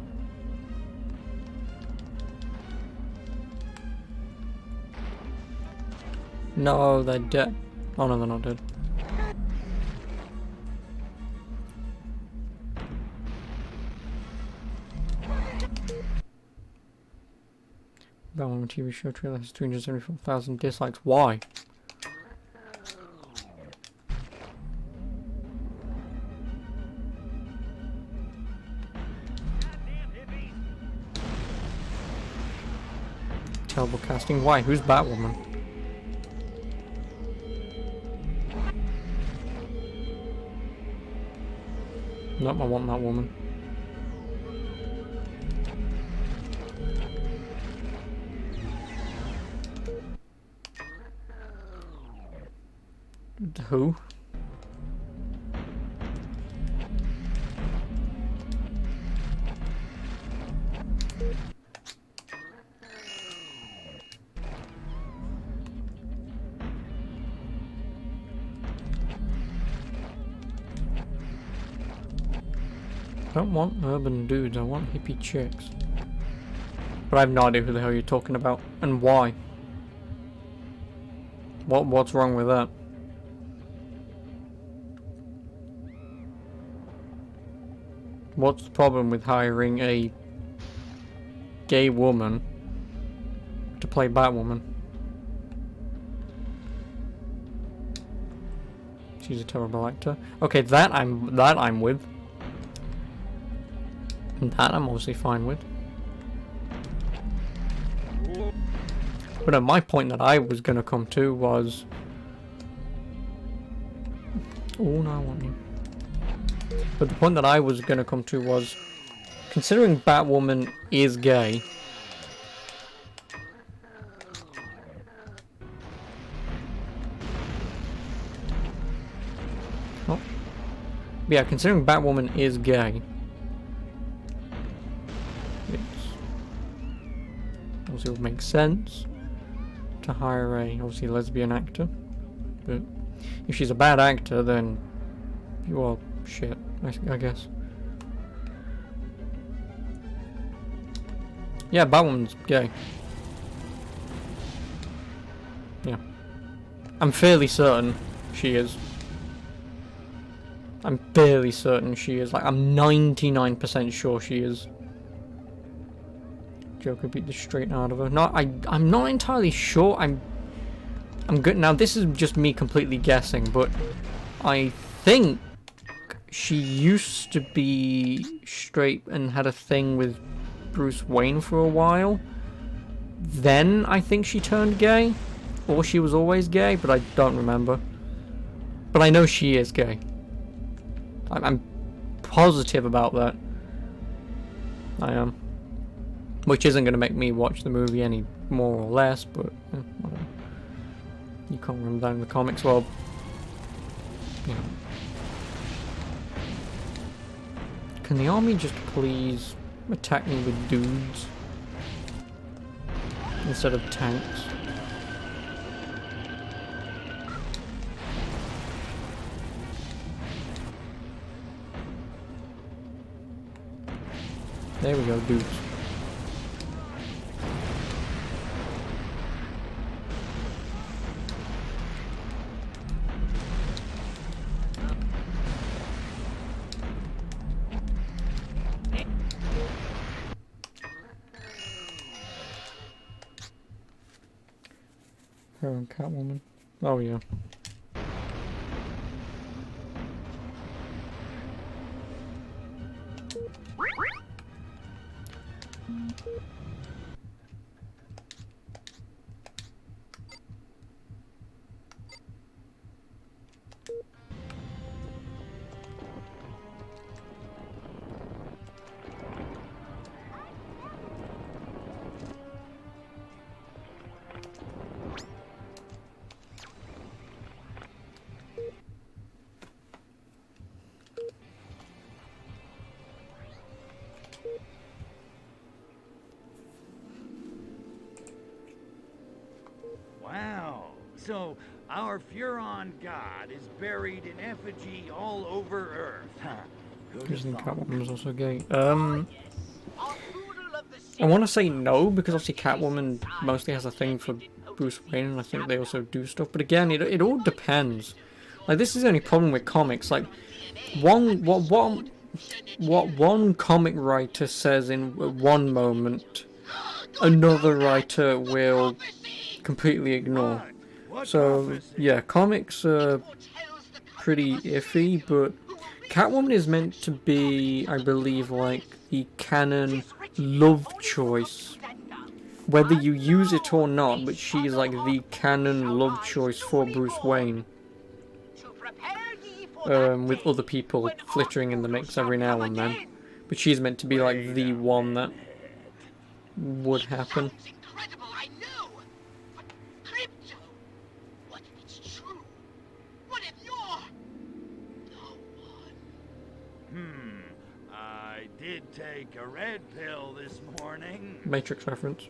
[SPEAKER 1] No, they're dead. Oh no, they're not dead. Batwoman TV show trailer has 374,000 dislikes. Why? Terrible casting. Why? Who's Batwoman? Nope, I want that woman. Who? I don't want urban dudes, I want hippie chicks. But I have no idea who the hell you're talking about, and why. What's wrong with that? What's the problem with hiring a gay woman to play Batwoman? She's a terrible actor. Okay, that I'm with. That I'm obviously fine with. But my point that I was gonna come to was... Oh no, I want you. But the point that I was gonna come to was... Considering Batwoman is gay... Oh. Yeah, considering Batwoman is gay... It would make sense to hire a obviously lesbian actor, but if she's a bad actor, then you are shit, I guess. Yeah, Batwoman's gay. Yeah, I'm fairly certain she is. I'm fairly certain she is. Like, I'm 99% sure she is. Joker beat the straight out of her. No, I'm not entirely sure. I'm good. Now this is just me completely guessing, but I think she used to be straight and had a thing with Bruce Wayne for a while. Then I think she turned gay, or she was always gay, but I don't remember. But I know she is gay. I'm positive about that. I am. Which isn't going to make me watch the movie any more or less, but whatever. You can't remember that in the comics. Well, you know. Can the army just please attack me with dudes instead of tanks? There we go, dudes. Her and Catwoman. Oh yeah.
[SPEAKER 3] Wow. So our Furon god is buried in effigy all over Earth, huh?
[SPEAKER 1] Using Catwoman was also gay. I want to say no, because obviously Catwoman mostly has a thing for Bruce Wayne, and I think they also do stuff. But again, it all depends. Like, this is the only problem with comics. Like, what one comic writer says in one moment, another writer will completely ignore. So yeah, comics are pretty iffy, but Catwoman is meant to be, I believe, like the canon love choice, whether you use it or not, but she's like the canon love choice for Bruce Wayne, with other people flittering in the mix every now and then, but she's meant to be like the one that would happen.
[SPEAKER 3] I did take a red pill this morning.
[SPEAKER 1] Matrix reference.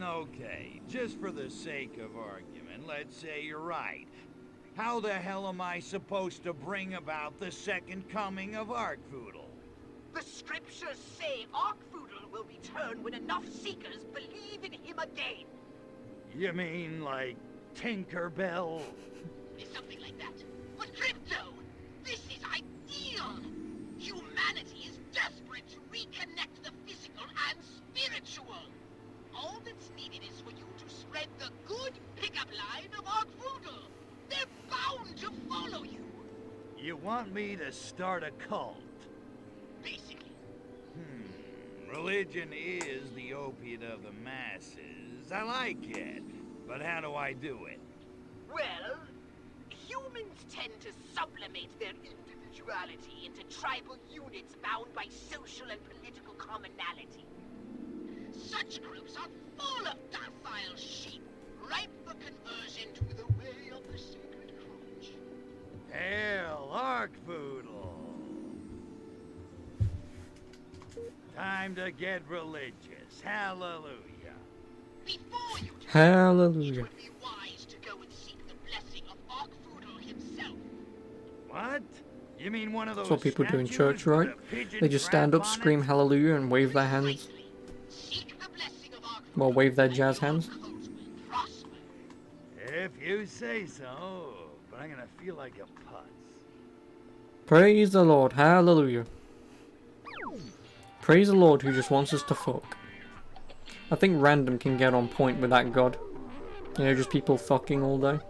[SPEAKER 3] Okay, just for the sake of argument, let's say you're right. How the hell am I supposed to bring about the second coming of Arkvoodle?
[SPEAKER 5] The scriptures say Arkvoodle will return when enough seekers believe in him again.
[SPEAKER 3] You mean like Tinkerbell?
[SPEAKER 5] Something like that. But Crypto, this is ideal! Humanity is desperate to reconnect the physical and spiritual. All that's needed is for you to spread the good pickup line of Arkvoodle. They're bound to follow you.
[SPEAKER 3] You want me to start a cult?
[SPEAKER 5] Basically.
[SPEAKER 3] Religion is the opiate of the masses. I like it. But how do I do it?
[SPEAKER 5] Well, humans tend to sublimate their individuality into tribal units bound by social and political commonality. Such groups are full of docile sheep, ripe for conversion to the way of the sacred crotch.
[SPEAKER 3] Hail, Arkvoodle! Time to get religious. Hallelujah.
[SPEAKER 5] Before you do,
[SPEAKER 1] Hallelujah.
[SPEAKER 5] it would be wise to go and seek the blessing of Arkvoodle himself.
[SPEAKER 3] What? You mean one of those
[SPEAKER 1] That's what people do in
[SPEAKER 3] statues
[SPEAKER 1] church,
[SPEAKER 3] with
[SPEAKER 1] right?
[SPEAKER 3] a pigeon
[SPEAKER 1] They just stand
[SPEAKER 3] trap
[SPEAKER 1] up,
[SPEAKER 3] on
[SPEAKER 1] scream
[SPEAKER 3] it?
[SPEAKER 1] hallelujah, and wave their hands. Well, wave their jazz hands.
[SPEAKER 3] If you say so, but I'm gonna feel like a putz.
[SPEAKER 1] Praise the Lord. Hallelujah. Praise the Lord who just wants us to fuck. I think random can get on point with that god. You know, just people fucking all day.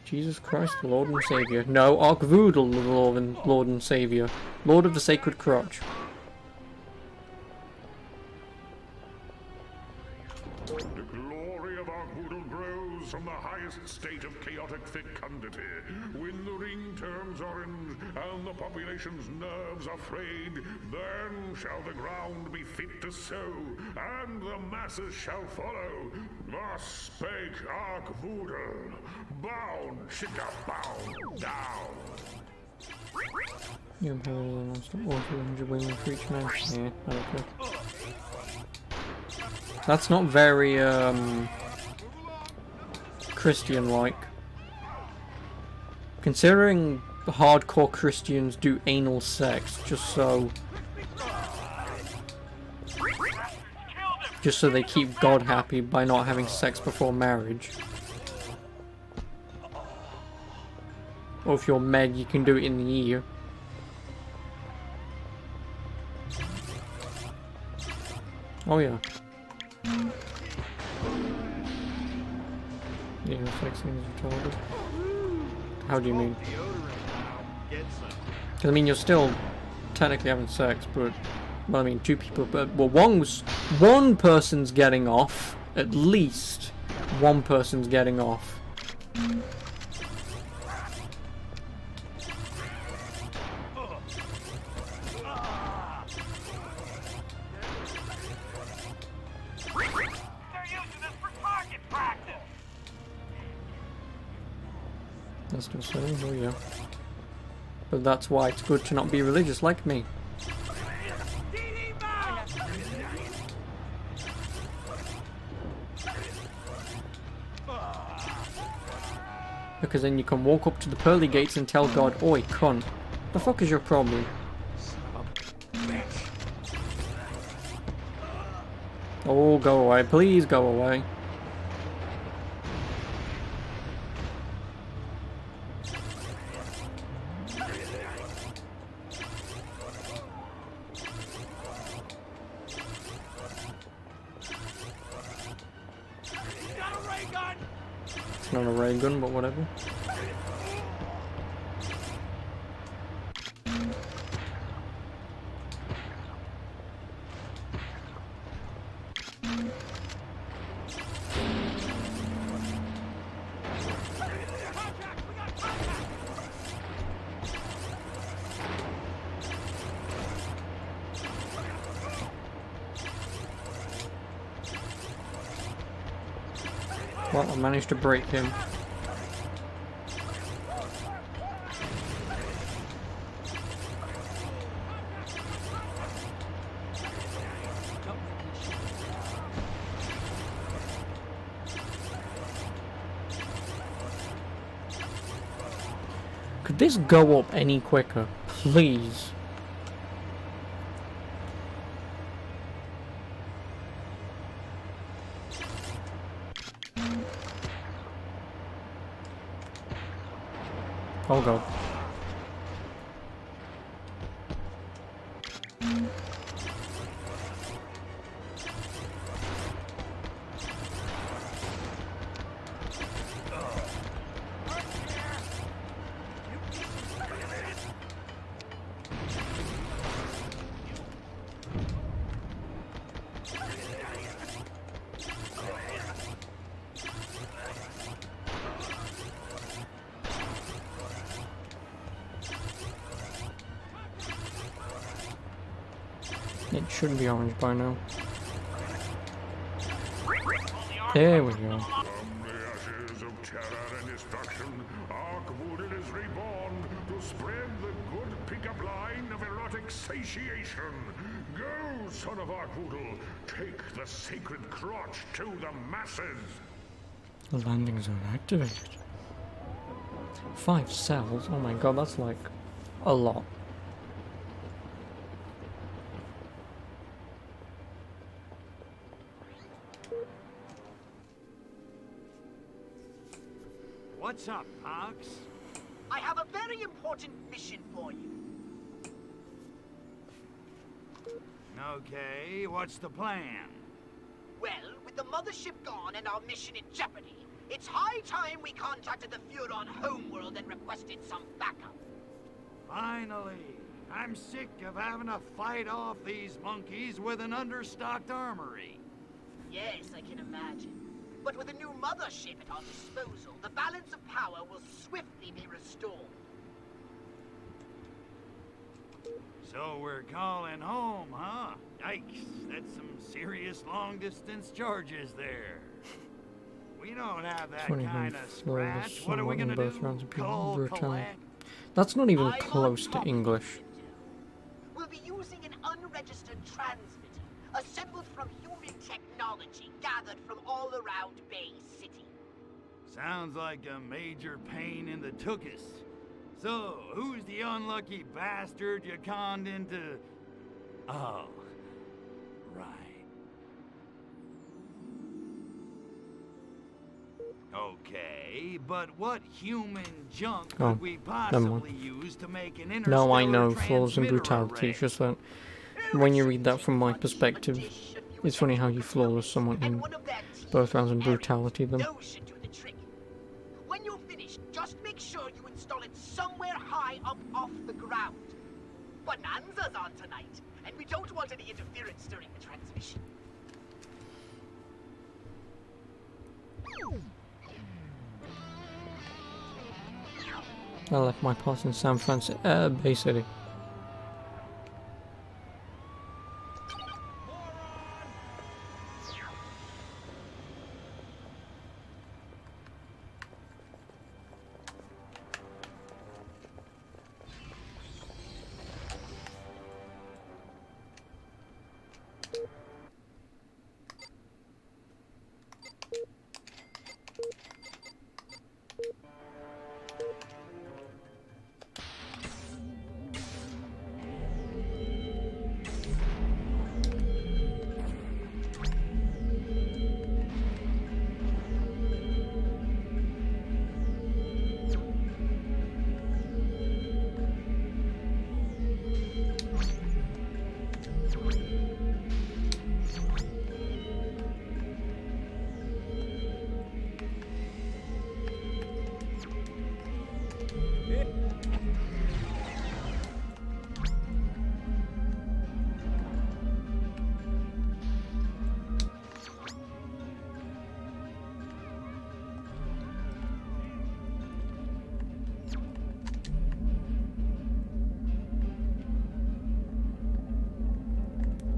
[SPEAKER 1] Jesus Christ, the Lord and Saviour. No, Arkvoodle, the Lord and Saviour. Lord of the Sacred Crotch.
[SPEAKER 6] The glory of Arkvoodle grows from the highest state of chaotic fecundity. When the ring turns orange and the population's nerves are frayed, then shall the ground be fit to sow, and the masses shall follow. Thus spake Arkvoodle. Bound, shika, bound, down.
[SPEAKER 1] You or 200 women for each man. Yeah, okay. That's not very, Christian-like. Considering hardcore Christians do anal sex just so they keep God happy by not having sex before marriage. Or if you're Meg, you can do it in the ear. Oh yeah. Yeah, sex things retarded. How do you mean? Because I mean, you're still technically having sex, but well, I mean, two people. But well, one person's getting off. At least one person's getting off. That's still saying, oh yeah. But that's why it's good to not be religious like me. Because then you can walk up to the pearly gates and tell God, oi, cunt. The fuck is your problem? Oh, go away. Please go away. It's not a ray gun, but whatever. Well, I managed to break him. Could this go up any quicker, please? Oh god. It should be orange by now. There we go.
[SPEAKER 6] From the ashes of terror and destruction, Arkvoodle is reborn to spread the good pickup line of erotic satiation. Go, son of Arkvoodle, take the sacred crotch to the masses.
[SPEAKER 1] The landing zone activated. 5 cells? Oh my god, that's like a lot.
[SPEAKER 3] What's up, Pox?
[SPEAKER 5] I have a very important mission for you.
[SPEAKER 3] Okay, what's the plan?
[SPEAKER 5] Well, with the mothership gone and our mission in jeopardy, it's high time we contacted the Furon homeworld and requested some backup.
[SPEAKER 3] Finally! I'm sick of having to fight off these monkeys with an understocked armory.
[SPEAKER 5] Yes, I can imagine. But with a new mothership at our disposal, the balance of power will swiftly be restored.
[SPEAKER 3] So we're calling home, huh? Yikes, that's some serious long-distance charges there. We don't have that kind of scratch. What are we gonna do? Call collect?
[SPEAKER 1] That's not even close to English.
[SPEAKER 5] We'll be using an unregistered transmitter, assembled from human technology gathered from all around Bay City.
[SPEAKER 3] Sounds like a major pain in the tuchus. So, who's the unlucky bastard you conned into... Oh, right. Okay, but what human junk could we possibly use to make an interstellar
[SPEAKER 1] No, I know flaws and
[SPEAKER 3] transmitter
[SPEAKER 1] brutality.
[SPEAKER 3] array?
[SPEAKER 1] It's just that when you read that from my perspective, it's funny how you flawless someone in both rounds and brutality them.
[SPEAKER 5] Those should do the trick. When you're finished, just make sure you install it somewhere high up off the ground. Bonanza's on tonight, and we don't want any interference during the transmission.
[SPEAKER 1] I left my part in San Francisco, Bay City.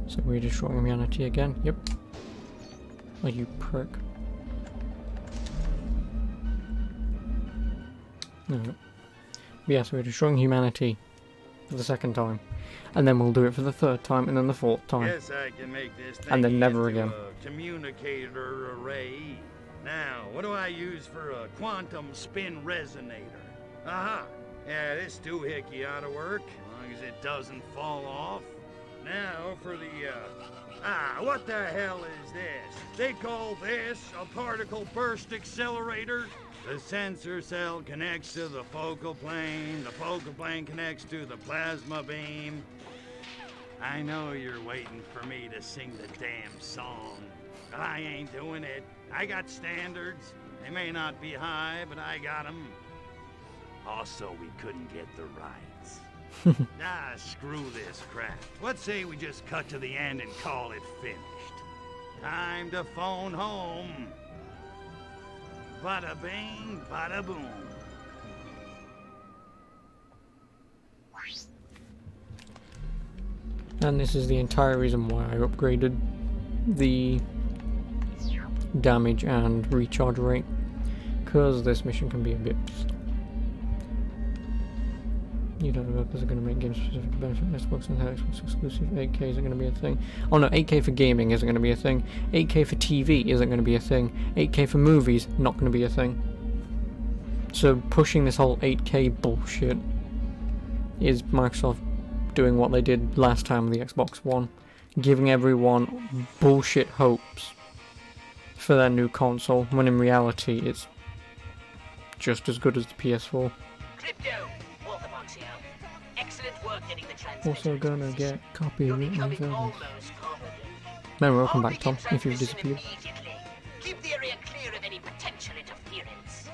[SPEAKER 1] So we're destroying humanity again? Yep. Oh, you prick. No. Yeah, so we're destroying humanity for the second time. And then we'll do it for the third time, and then the fourth time.
[SPEAKER 3] Guess I can make this thing
[SPEAKER 1] And then never
[SPEAKER 3] into
[SPEAKER 1] again.
[SPEAKER 3] a communicator array. Now, what do I use for a quantum spin resonator? Aha! Yeah, this doohickey ought to work, as long as it doesn't fall off. Now for the, what the hell is this? They call this a particle burst accelerator. The sensor cell connects to the focal plane connects to the plasma beam. I know you're waiting for me to sing the damn song, but I ain't doing it. I got standards. They may not be high, but I got them. Also, we couldn't get the rights. Screw this crap. Let's say we just cut to the end and call it finished. Time to phone home. Bada bing, bada boom.
[SPEAKER 1] And this is the entire reason why I upgraded the damage and recharge rate, because this mission can be a bit slow. You don't know if they're going to make game specific benefit Xbox and Xbox exclusive. 8K isn't going to be a thing. Oh no, 8K for gaming isn't going to be a thing. 8K for TV isn't going to be a thing. 8K for movies, not going to be a thing. So pushing this whole 8K bullshit is Microsoft doing what they did last time with the Xbox One, giving everyone bullshit hopes for their new console, when in reality it's just as good as the PS4.
[SPEAKER 5] Crypto, Orthodox here. Excellent work getting the transmitter.
[SPEAKER 1] Also gonna get copyright
[SPEAKER 5] Becoming
[SPEAKER 1] infringement.
[SPEAKER 5] almost competent.
[SPEAKER 1] No, welcome back,
[SPEAKER 5] Begin
[SPEAKER 1] Tom, if you've
[SPEAKER 5] transmission
[SPEAKER 1] disappeared.
[SPEAKER 5] immediately. Keep the area clear of any potential interference.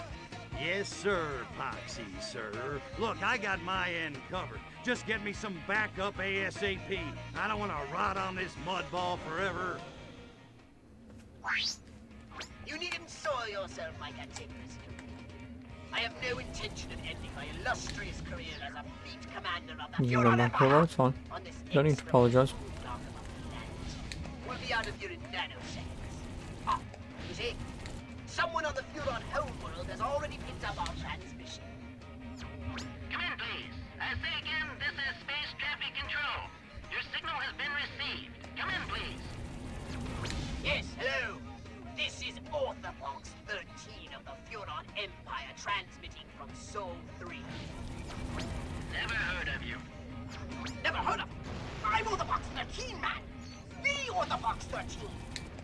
[SPEAKER 3] Yes, sir, Poxy, sir. Look, I got my end covered. Just get me some backup ASAP. I don't want to rot on this mud ball forever.
[SPEAKER 5] You needn't soil yourself, my Antipas. I have no intention of ending my illustrious career as a fleet commander of the
[SPEAKER 1] You can go
[SPEAKER 5] Furon
[SPEAKER 1] back for a while, it's fine.
[SPEAKER 5] on this
[SPEAKER 1] Don't need to apologise.
[SPEAKER 5] We'll be out of here in nanoseconds. Ah, you see? Someone on the Furon homeworld has already picked up our transmission.
[SPEAKER 12] Come in, please. I say again, this is Space Traffic Control. Your signal has been received. Come in, please.
[SPEAKER 5] Yes, hello. This is Orthodox 13 of the Furon Empire transmitting from Sol 3.
[SPEAKER 12] Never heard of you.
[SPEAKER 5] Never heard of him. I'm Orthodox 13, man. The Orthodox 13.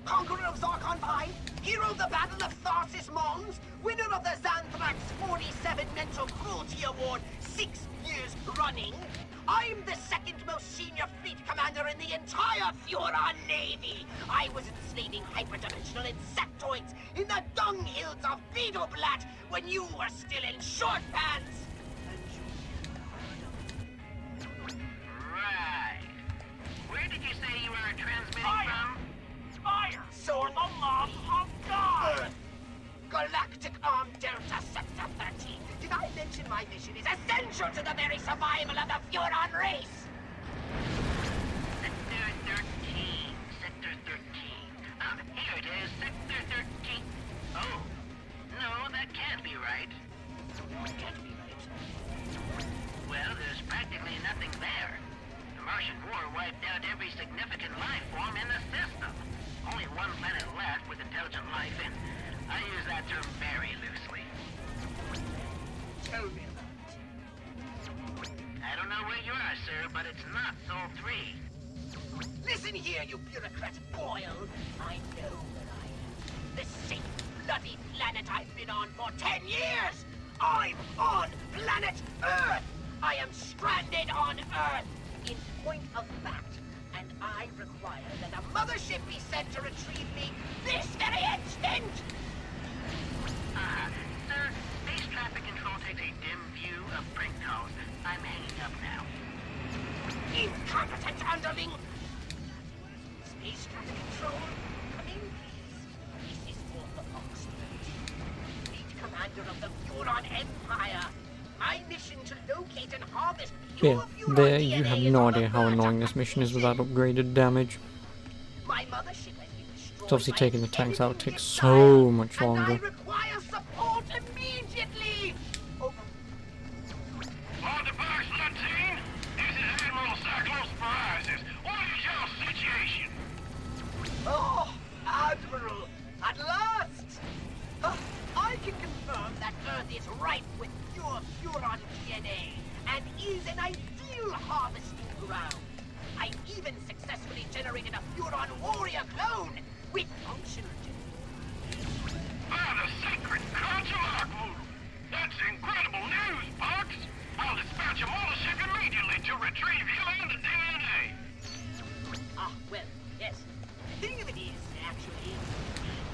[SPEAKER 5] Conqueror of Zarkon 5, hero of the Battle of Tharsis Mons, winner of the Xanthrax 47 Mental Cruelty Award 6 years running. I'm the second most senior fleet commander in the entire Furon Navy. I was enslaving hyperdimensional insectoids in the dung hills of Beetleblatt when you were still in short pants.
[SPEAKER 12] Right. Where did you say you were transmitting from?
[SPEAKER 5] Fire! Sword the Love of God! Earth. Galactic Arm Delta Sector 13. Did I mention my mission is essential to the very survival of the Furon race?
[SPEAKER 12] Sector 13. Sector 13. Here it is. Sector 13. Oh. No, that can't be right.
[SPEAKER 5] It can't be right.
[SPEAKER 12] Well, there's practically nothing there. The Martian War wiped out every significant life form in the system. Only one planet left with intelligent life, and I use that term very loosely.
[SPEAKER 5] Tell me about it.
[SPEAKER 12] I don't know where you are, sir, but it's not Sol 3.
[SPEAKER 5] Listen here, you bureaucrat Boyle. I know where I am. The same bloody planet I've been on for 10 years! I'm on planet Earth! I am stranded on Earth! In point of fact, and I require that a mothership be sent to retrieve me this very instant!
[SPEAKER 12] Sir, Space Traffic Control takes a dim view of
[SPEAKER 5] commander of the Furon Empire. My mission to locate and harvest
[SPEAKER 1] Yeah,
[SPEAKER 5] pure Furon
[SPEAKER 1] there
[SPEAKER 5] DNA
[SPEAKER 1] you have
[SPEAKER 5] is
[SPEAKER 1] no
[SPEAKER 5] on the
[SPEAKER 1] idea how
[SPEAKER 5] verge of
[SPEAKER 1] annoying this mission is without upgraded damage.
[SPEAKER 5] My mothership has been destroyed.
[SPEAKER 1] It's obviously
[SPEAKER 5] by
[SPEAKER 1] taking the tanks out
[SPEAKER 5] enemy
[SPEAKER 1] takes
[SPEAKER 5] missiles,
[SPEAKER 1] so much
[SPEAKER 5] and I
[SPEAKER 1] longer.
[SPEAKER 5] require support immediately. Over.
[SPEAKER 12] On the box, Lieutenant. This is Admiral Cyclops Parisis. What is your situation?
[SPEAKER 5] Oh, Admiral, at last! I can confirm that Earth is ripe with pure Furon DNA and is an ideal harvesting ground. I even successfully generated a Furon warrior clone with functional genes.
[SPEAKER 12] By the sacred crunch of Arkwood! That's incredible news, Box! I'll dispatch a mothership immediately to retrieve you and the DNA!
[SPEAKER 5] Ah, well, yes. The thing of it is, actually,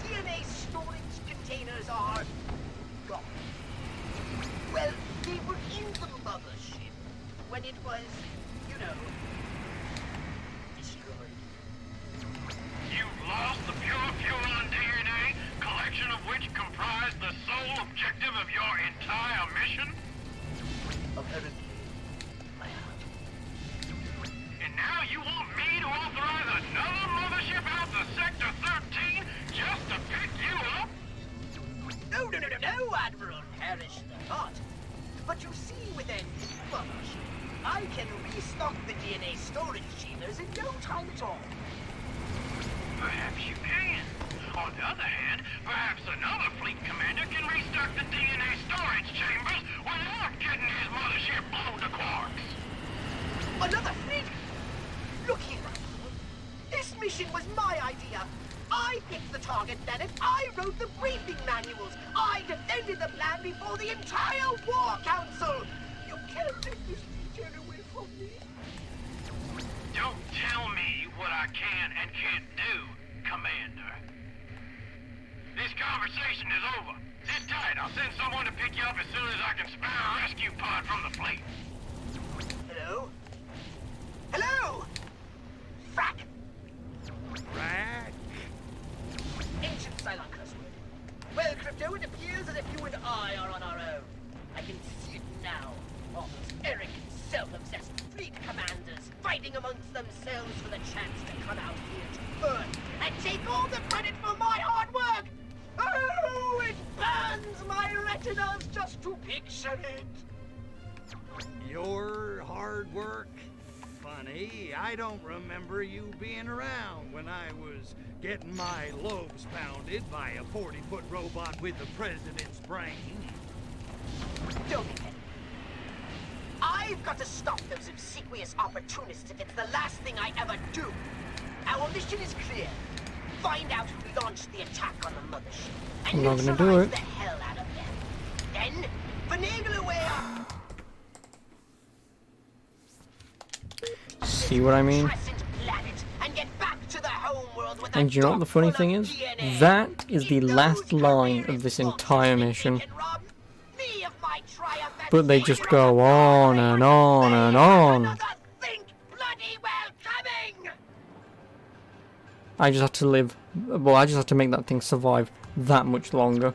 [SPEAKER 5] the DNA storage containers are gone. Well, they were in the mothership when it was, you know, destroyed.
[SPEAKER 12] You've lost the pure Furon DNA, collection of which comprised the sole objective of your entire mission?
[SPEAKER 5] Apparently, I have.
[SPEAKER 12] And now you want me to authorize another mothership out to Sector 13 just to pick you up?
[SPEAKER 5] No, Admiral, perish the thought. But you see, with a mothership, I can restock the DNA storage chambers in no time at all.
[SPEAKER 12] Perhaps you can. On the other hand, perhaps another fleet commander can restock the DNA storage chambers without getting his mothership blown to quarks.
[SPEAKER 5] Another fleet? Look here, Admiral. This mission was my idea. I picked the target planet. I wrote the briefing manuals. I defended the plan before the entire War Council. You can't take this detail away from me.
[SPEAKER 12] Don't tell me what I can and can't do, Commander. This conversation is over. Sit tight. I'll send someone to pick you up as soon as I can spare a rescue pod from the fleet.
[SPEAKER 5] Hello? Hello? Frack!
[SPEAKER 3] Right.
[SPEAKER 5] Ancient Cylon curse word. Well, Crypto, it appears as if you and I are on our own. I can see it now. All those arrogant, self-obsessed fleet commanders fighting amongst themselves for the chance to come out here to Earth and take all the credit for my hard work! Oh, it burns my retinas just to picture it!
[SPEAKER 3] Your hard work? Funny, I don't remember you being around when I was getting my lobes pounded by a 40-foot robot with the president's brain.
[SPEAKER 5] Don't be petty. I've got to stop those obsequious opportunists if it's the last thing I ever do. Our mission is clear. Find out who launched the attack on the mothership and
[SPEAKER 1] I'm not gonna do
[SPEAKER 5] neutralize
[SPEAKER 1] it.
[SPEAKER 5] the hell out of them. Then, finagle away on
[SPEAKER 1] See what I mean?
[SPEAKER 5] Crescent planet and get back to the homeworld with
[SPEAKER 1] And you know what the funny thing is? That is the last line of this entire mission. But they just go on and on and on. I just had to live, well, I just had to make that thing survive that much longer,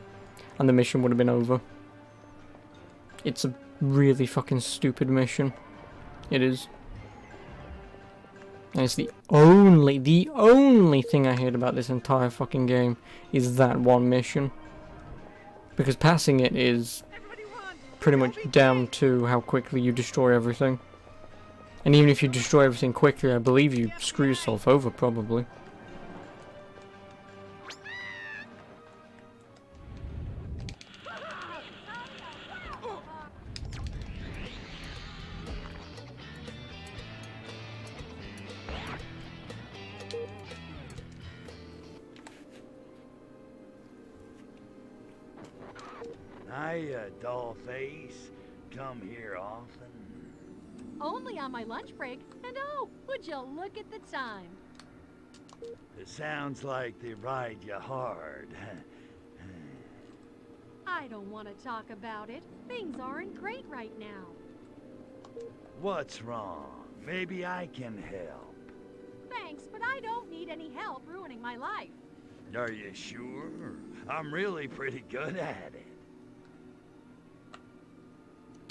[SPEAKER 1] and the mission would have been over. It's a really fucking stupid mission. It is. And it's the only thing I heard about this entire fucking game is that one mission. Because passing it is pretty much down to how quickly you destroy everything. And even if you destroy everything quickly, I believe you screw yourself over, probably.
[SPEAKER 3] Hiya, dollface. Come here often?
[SPEAKER 9] Only on my lunch break. And oh, would you look at the time?
[SPEAKER 3] It sounds like they ride you hard.
[SPEAKER 9] I don't want to talk about it. Things aren't great right now.
[SPEAKER 3] What's wrong? Maybe I can help.
[SPEAKER 9] Thanks, but I don't need any help ruining my life.
[SPEAKER 3] Are you sure? I'm really pretty good at it.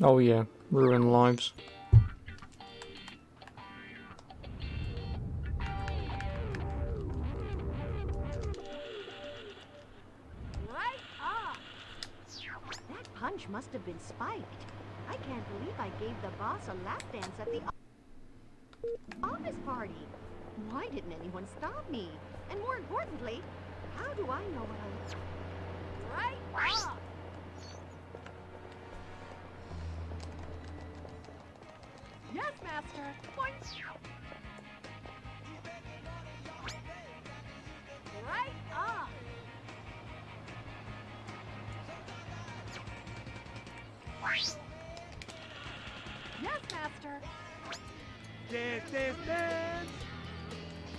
[SPEAKER 1] Oh yeah, ruin lives.
[SPEAKER 7] Right off! That punch must have been spiked. I can't believe I gave the boss a lap dance at the office party. Why didn't anyone stop me? And more importantly, how do I know what I... Right off!
[SPEAKER 9] Yes, Master. Point.
[SPEAKER 7] Right off!
[SPEAKER 9] Yes, Master.
[SPEAKER 10] Dance.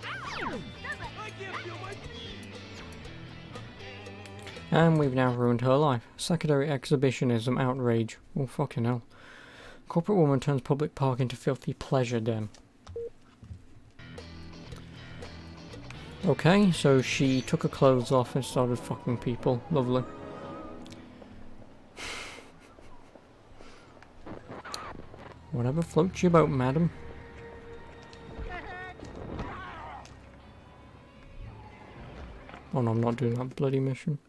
[SPEAKER 7] I
[SPEAKER 10] can't feel my feet.
[SPEAKER 1] And we've now ruined her life. Secondary exhibitionism, outrage. Oh fucking hell. Corporate woman turns public park into filthy pleasure den. Okay, so she took her clothes off and started fucking people. Lovely. Whatever floats your boat, madam. Oh no, I'm not doing that bloody mission.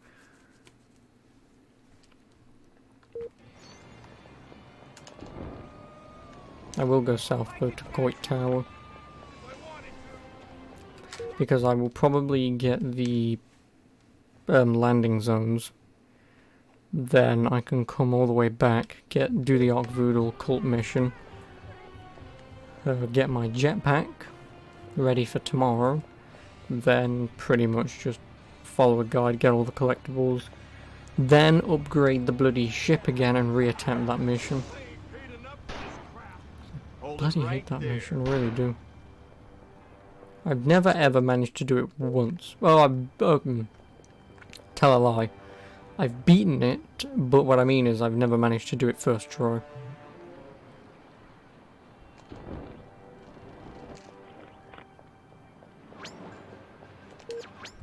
[SPEAKER 1] I will go south though to Coit Tower. Because I will probably get the landing zones. Then I can come all the way back, do the Ark Voodoo cult mission. Get my jetpack ready for tomorrow. Then pretty much just follow a guide, get all the collectibles. Then upgrade the bloody ship again and reattempt that mission. Bloody hate that mission, really do. I've never ever managed to do it once. Well, tell a lie. I've beaten it, but what I mean is I've never managed to do it first try.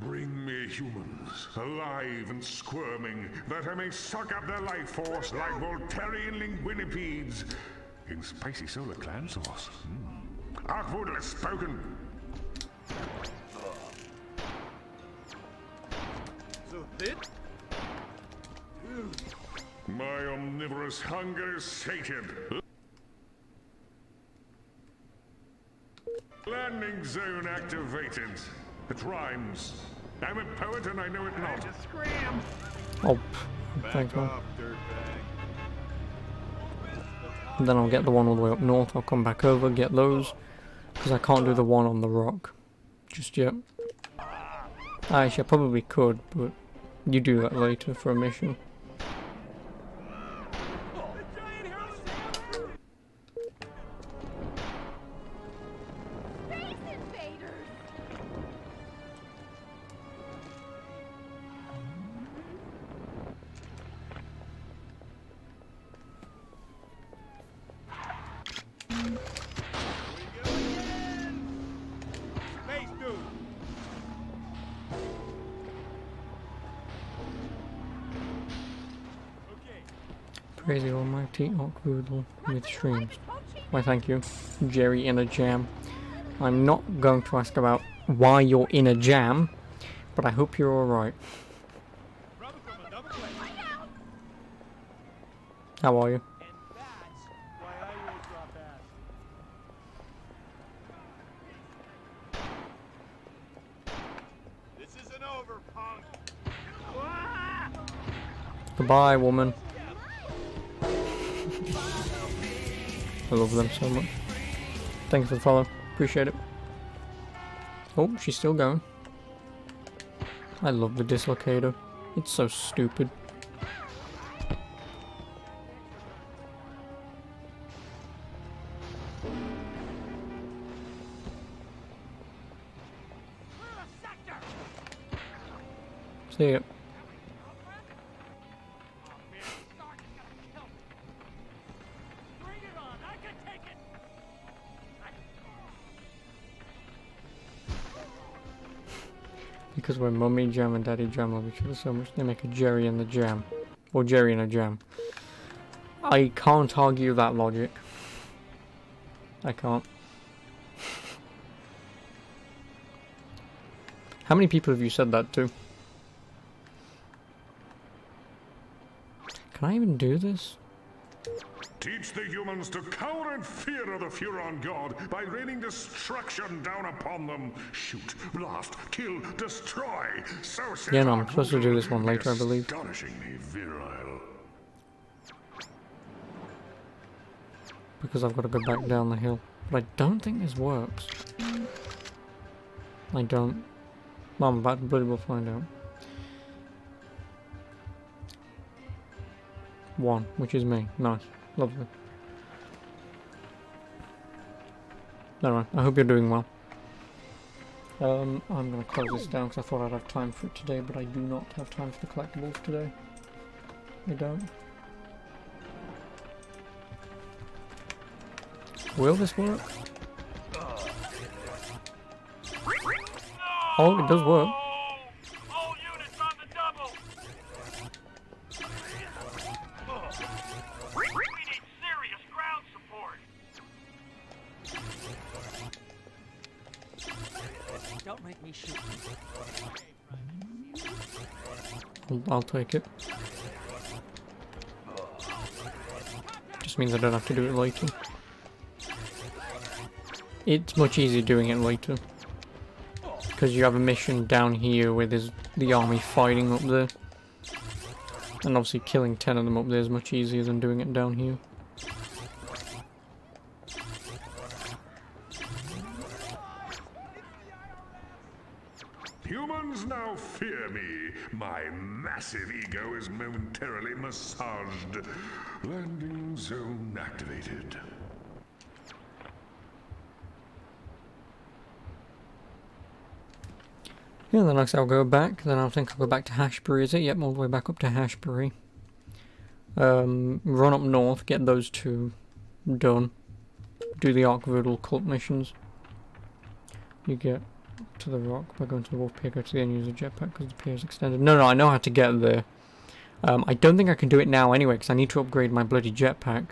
[SPEAKER 6] Bring me humans, alive and squirming, that I may suck up their life force like Voltarian linguinipedes in spicy solar clan sauce. Ark Voodoo has spoken.
[SPEAKER 10] So thin?
[SPEAKER 6] My omnivorous hunger is sated. Landing zone activated. It rhymes. I'm a poet and I know it not.
[SPEAKER 10] Just scram.
[SPEAKER 1] Oh, thanks man. And then I'll get the one all the way up north. I'll come back over, get those. Because I can't do the one on the rock just yet. Actually, I probably could, but you do that later for a mission. Crazy almighty Ark Voodoo with streams. Why thank you, Jerry in a jam. I'm not going to ask about why you're in a jam, but I hope you're alright. How are you?
[SPEAKER 10] This isn't over, punk.
[SPEAKER 1] Goodbye, woman. I love them so much. Thanks for the follow. Appreciate it. Oh, she's still going. I love the dislocator. It's so stupid. See ya. Because when Mummy Jam and Daddy Jam love each other so much, they make a Jerry and the Jam. Or Jerry and a Jam. I can't argue that logic. I can't. How many people have you said that to? Can I even do this?
[SPEAKER 6] Teach the humans to cower in fear of the Furon god by raining destruction down upon them. Shoot, blast, kill, destroy. So says
[SPEAKER 1] Yeah, no, I'm
[SPEAKER 6] our
[SPEAKER 1] supposed to do this one later, I believe.
[SPEAKER 6] Astonishingly virile.
[SPEAKER 1] Because I've got to go back down the hill. But I don't think this works. I don't. Well, I'm about to bloody well find out. 1, which is me. Nice. Lovely. Alright, I hope you're doing well. I'm going to close this down because I thought I'd have time for it today, but I do not have time for the collectibles today. I don't. Will this work? Oh, it does work.
[SPEAKER 10] All units on the double. We need serious ground support.
[SPEAKER 11] Don't make me shoot.
[SPEAKER 1] I'll take it. Just means I don't have to do it later. It's much easier doing it later. Because you have a mission down here where there's the army fighting up there. And obviously killing 10 of them up there is much easier than doing it down here.
[SPEAKER 6] Humans now fear me. My massive ego is momentarily massaged. Landing zone activated.
[SPEAKER 1] Yeah, then I'll go back. Then I think I'll go back to Hashbury, is it? Yep, all the way back up to Hashbury. Run up north, get those 2 done. Do the Arkvoodle cult missions. You get to the rock by going to the Wolf Pier, go to the end, use a jetpack because the pier is extended. No, I know how to get there. I don't think I can do it now anyway because I need to upgrade my bloody jetpack.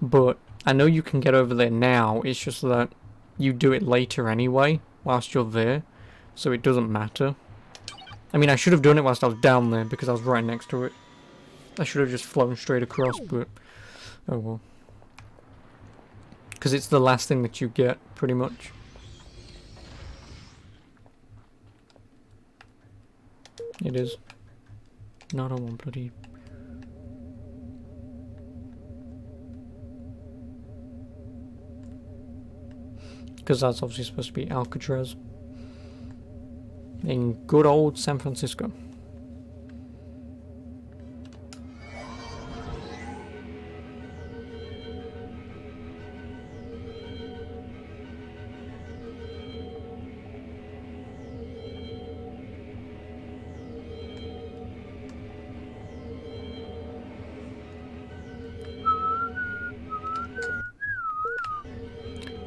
[SPEAKER 1] But I know you can get over there now, it's just that you do it later anyway, whilst you're there. So it doesn't matter. I mean, I should have done it whilst I was down there because I was right next to it. I should have just flown straight across, but oh well. Because it's the last thing that you get, pretty much. It is. No, I don't want bloody... Because that's obviously supposed to be Alcatraz. In good old San Francisco.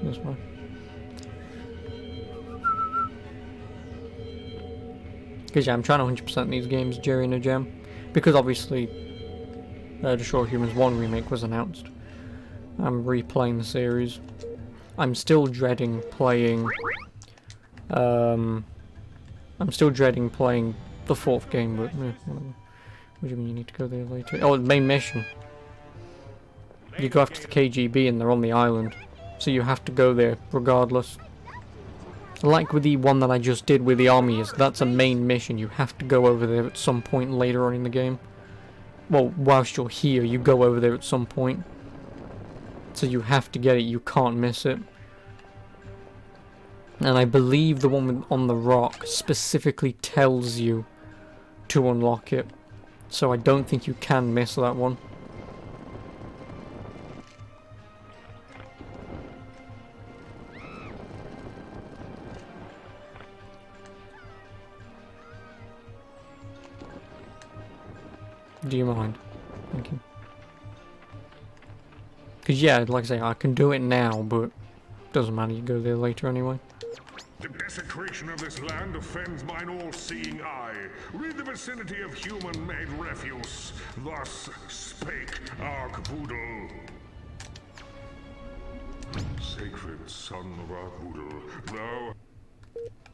[SPEAKER 1] This one. Because yeah, I'm trying to 100% these games during a jam. Because obviously, Destroy Humans 1 remake was announced. I'm replaying the series. I'm still dreading playing... I'm still dreading playing the 4th game, but whatever. What do you mean you need to go there later? Oh, the main mission. You go after the KGB and they're on the island. So you have to go there regardless. Like with the one that I just did with the armies, that's a main mission. You have to go over there at some point later on in the game. Well, whilst you're here, you go over there at some point. So you have to get it, you can't miss it. And I believe the one on the rock specifically tells you to unlock it. So I don't think you can miss that one. Do you mind? Thank you. Because yeah, like I say, I can do it now, but doesn't matter, you go there later anyway.
[SPEAKER 6] The desecration of this land offends mine all-seeing eye. Rid the vicinity of human-made refuse. Thus spake Arkvoodle. Sacred son of Arkvoodle, thou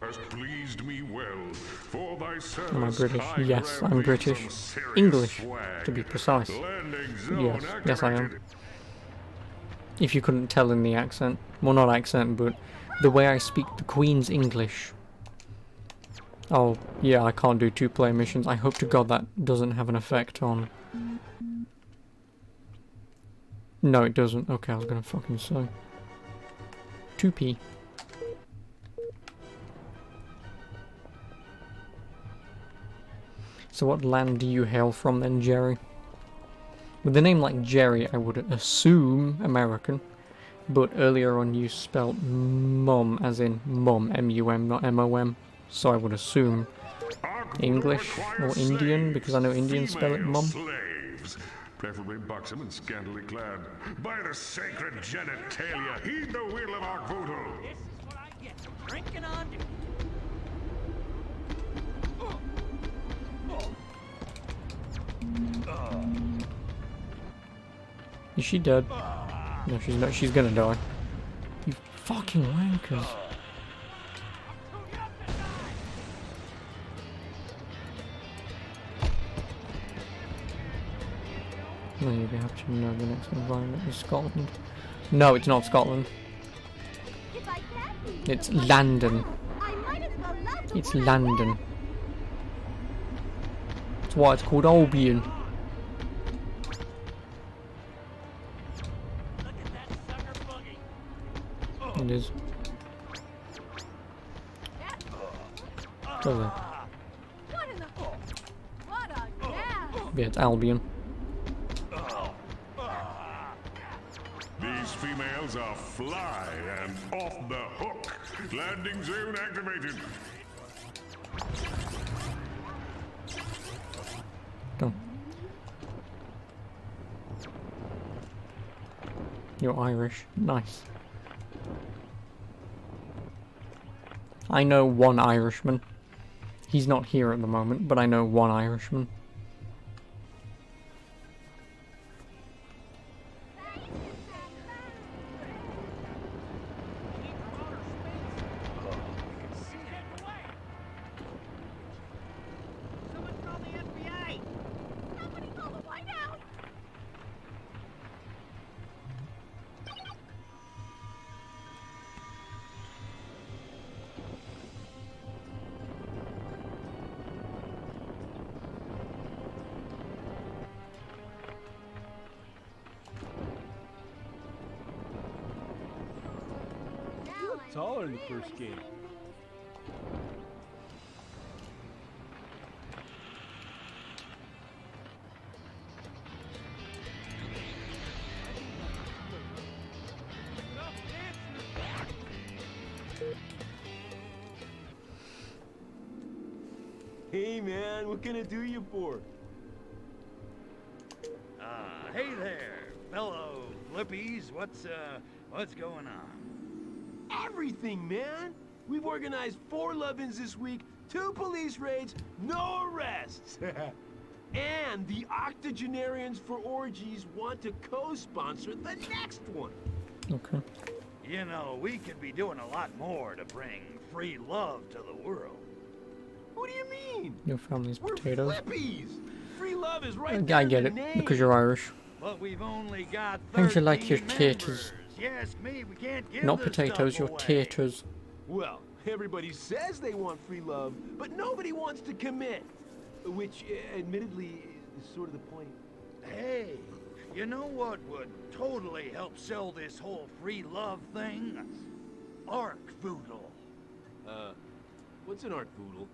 [SPEAKER 6] hast pleased me well. For thy service,
[SPEAKER 1] Am I British?
[SPEAKER 6] I
[SPEAKER 1] Yes,
[SPEAKER 6] grant
[SPEAKER 1] I'm
[SPEAKER 6] thee
[SPEAKER 1] British.
[SPEAKER 6] some serious
[SPEAKER 1] English,
[SPEAKER 6] swag.
[SPEAKER 1] to be precise.
[SPEAKER 6] Landing zone
[SPEAKER 1] Yes, yes I am.
[SPEAKER 6] activated.
[SPEAKER 1] If you couldn't tell in the accent. Well, not accent, but the way I speak the Queen's English. Oh, yeah, I can't do 2-player missions. I hope to God that doesn't have an effect on... No, it doesn't. Okay, I was gonna fucking say. 2p. So what land do you hail from then, Jerry? With a name like Jerry, I would assume American. But earlier on you spelled mum as in mum, M-U-M, not M-O-M. So I would assume English or Indian, because I know Indians spell it mum.
[SPEAKER 6] Slaves, preferably buxom and scantily clad. By the sacred genitalia, heed the will of Arkvoodle.
[SPEAKER 8] This is what I get for drinking on duty.
[SPEAKER 1] Is she dead? No, she's not. She's gonna die. You fucking wankers. No, you have to know the next environment is Scotland. No, it's not Scotland.
[SPEAKER 7] If I can,
[SPEAKER 1] It's London.
[SPEAKER 7] I might as well love the
[SPEAKER 1] It's
[SPEAKER 7] one I
[SPEAKER 1] London. That's why it's called Albion. It is. Does it?
[SPEAKER 9] What in the... What a gas!
[SPEAKER 1] Yeah, it's Albion.
[SPEAKER 6] These females are fly and off the hook. Landing zone activated.
[SPEAKER 1] Done. You're Irish. Nice. I know one Irishman. He's not here at the moment, but I know one Irishman.
[SPEAKER 8] Someone call the FBI.
[SPEAKER 7] Somebody call the White House.
[SPEAKER 10] You look taller in the first game. Hey man, what can I do you for?
[SPEAKER 3] Hey there, fellow flippies. What's going on?
[SPEAKER 10] Everything, man! We've organized 4 love-ins this week, 2 police raids, no arrests! And the octogenarians for orgies want to co-sponsor the next one!
[SPEAKER 1] Okay.
[SPEAKER 3] You know, we could be doing a lot more to bring free love to the world.
[SPEAKER 10] What do you mean?
[SPEAKER 1] Your family's
[SPEAKER 10] We're
[SPEAKER 1] potatoes.
[SPEAKER 10] flippies! Free love is right there
[SPEAKER 1] I
[SPEAKER 10] in
[SPEAKER 1] get
[SPEAKER 10] the
[SPEAKER 1] it,
[SPEAKER 10] name.
[SPEAKER 1] because you're Irish.
[SPEAKER 3] But we've only got
[SPEAKER 1] Don't you like your
[SPEAKER 3] 13
[SPEAKER 1] taters?
[SPEAKER 3] members. You ask me, we can't give
[SPEAKER 1] Not
[SPEAKER 3] this
[SPEAKER 1] potatoes,
[SPEAKER 3] stuff
[SPEAKER 1] your
[SPEAKER 3] away.
[SPEAKER 1] taters.
[SPEAKER 10] Well, everybody says they want free love, but nobody wants to commit. Which, admittedly, is sort of the point.
[SPEAKER 3] Hey, you know what would totally help sell this whole free love thing? Arkvoodle.
[SPEAKER 10] What's an Arkvoodle?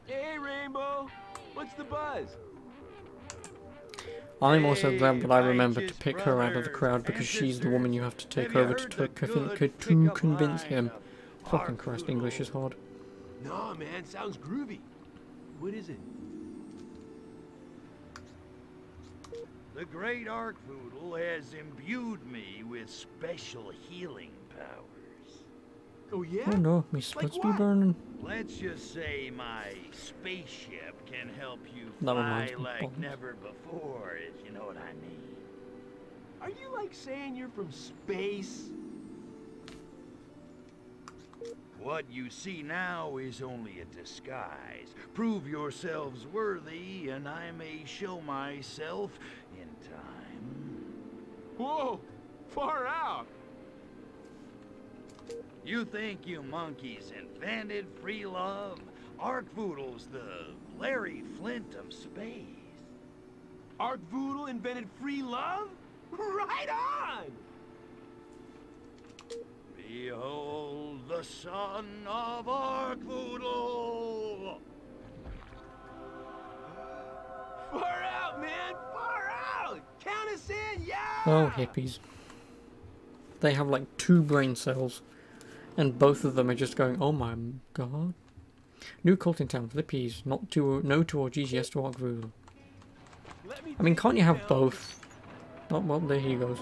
[SPEAKER 10] Hey, Rainbow! What's the buzz?
[SPEAKER 1] I'm also glad that I remembered to
[SPEAKER 3] righteous
[SPEAKER 1] pick her out of the
[SPEAKER 3] brothers
[SPEAKER 1] crowd
[SPEAKER 3] and
[SPEAKER 1] because she's the woman you have to take
[SPEAKER 3] Have you
[SPEAKER 1] over
[SPEAKER 3] heard
[SPEAKER 1] to,
[SPEAKER 3] the good pickup
[SPEAKER 1] convince
[SPEAKER 3] line
[SPEAKER 1] him.
[SPEAKER 3] of
[SPEAKER 1] Fucking Christ, English is hard.
[SPEAKER 10] No, man, sounds groovy. What is it?
[SPEAKER 3] The great Arkvoodle has imbued me with special healing powers.
[SPEAKER 10] Oh, yeah?
[SPEAKER 1] Oh no, my spots be burning.
[SPEAKER 3] Let's just say my spaceship can help you
[SPEAKER 1] That
[SPEAKER 3] fly
[SPEAKER 1] reminds me,
[SPEAKER 3] like
[SPEAKER 1] bombs.
[SPEAKER 3] never before, if you know what I mean.
[SPEAKER 10] Are you like saying you're from space?
[SPEAKER 3] What you see now is only a disguise. Prove yourselves worthy, and I may show myself in time.
[SPEAKER 10] Whoa! Far out!
[SPEAKER 3] You think you monkeys invented free love? Arkvoodle's the Larry Flint of space.
[SPEAKER 10] Arkvoodle invented free love? Right on!
[SPEAKER 3] Behold the son of Arkvoodle!
[SPEAKER 10] Far out, man! Far out! Count us in, yeah!
[SPEAKER 1] Oh, hippies. They have like 2 brain cells, and both of them are just going, oh my god. New cult in town for the P's. No to orgies, yes to Arkvoodle. I mean, can't you have both? Oh, well, there he goes.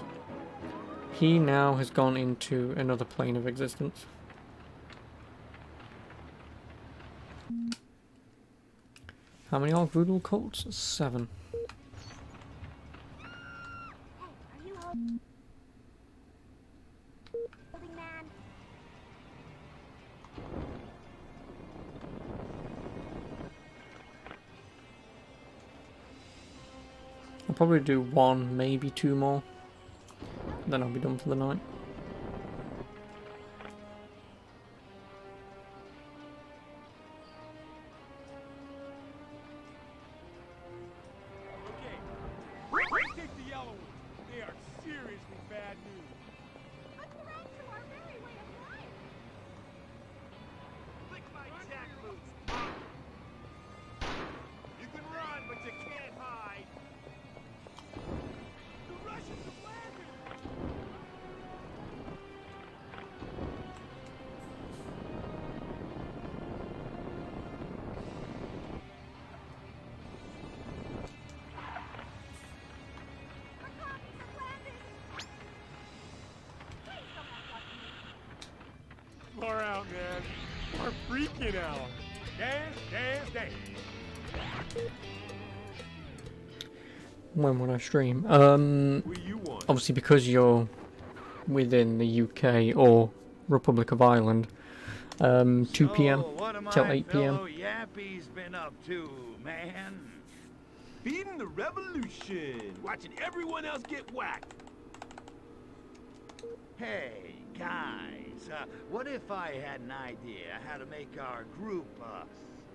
[SPEAKER 1] He now has gone into another plane of existence. How many Arkvoodle cults? 7.
[SPEAKER 7] Are you holding man?
[SPEAKER 1] I'll probably do 1, maybe 2 more. Then I'll be done for the night.
[SPEAKER 10] Okay, take the yellow ones. They are seriously bad news.
[SPEAKER 3] Lick my jackboots! You can run, but you can't hide.
[SPEAKER 10] The Russians have landed! Far out, man. We're freaking out. Dance, dance, dance.
[SPEAKER 1] When would I stream?
[SPEAKER 10] What do you want?
[SPEAKER 1] Obviously because you're within the UK or Republic of Ireland, 2 PM
[SPEAKER 3] What am
[SPEAKER 1] till
[SPEAKER 3] I
[SPEAKER 1] 8 PM.
[SPEAKER 3] fellow Yappies been up to, man?
[SPEAKER 10] Feeding the revolution. Watching everyone else get whacked.
[SPEAKER 3] Hey, guys, what if I had an idea how to make our group,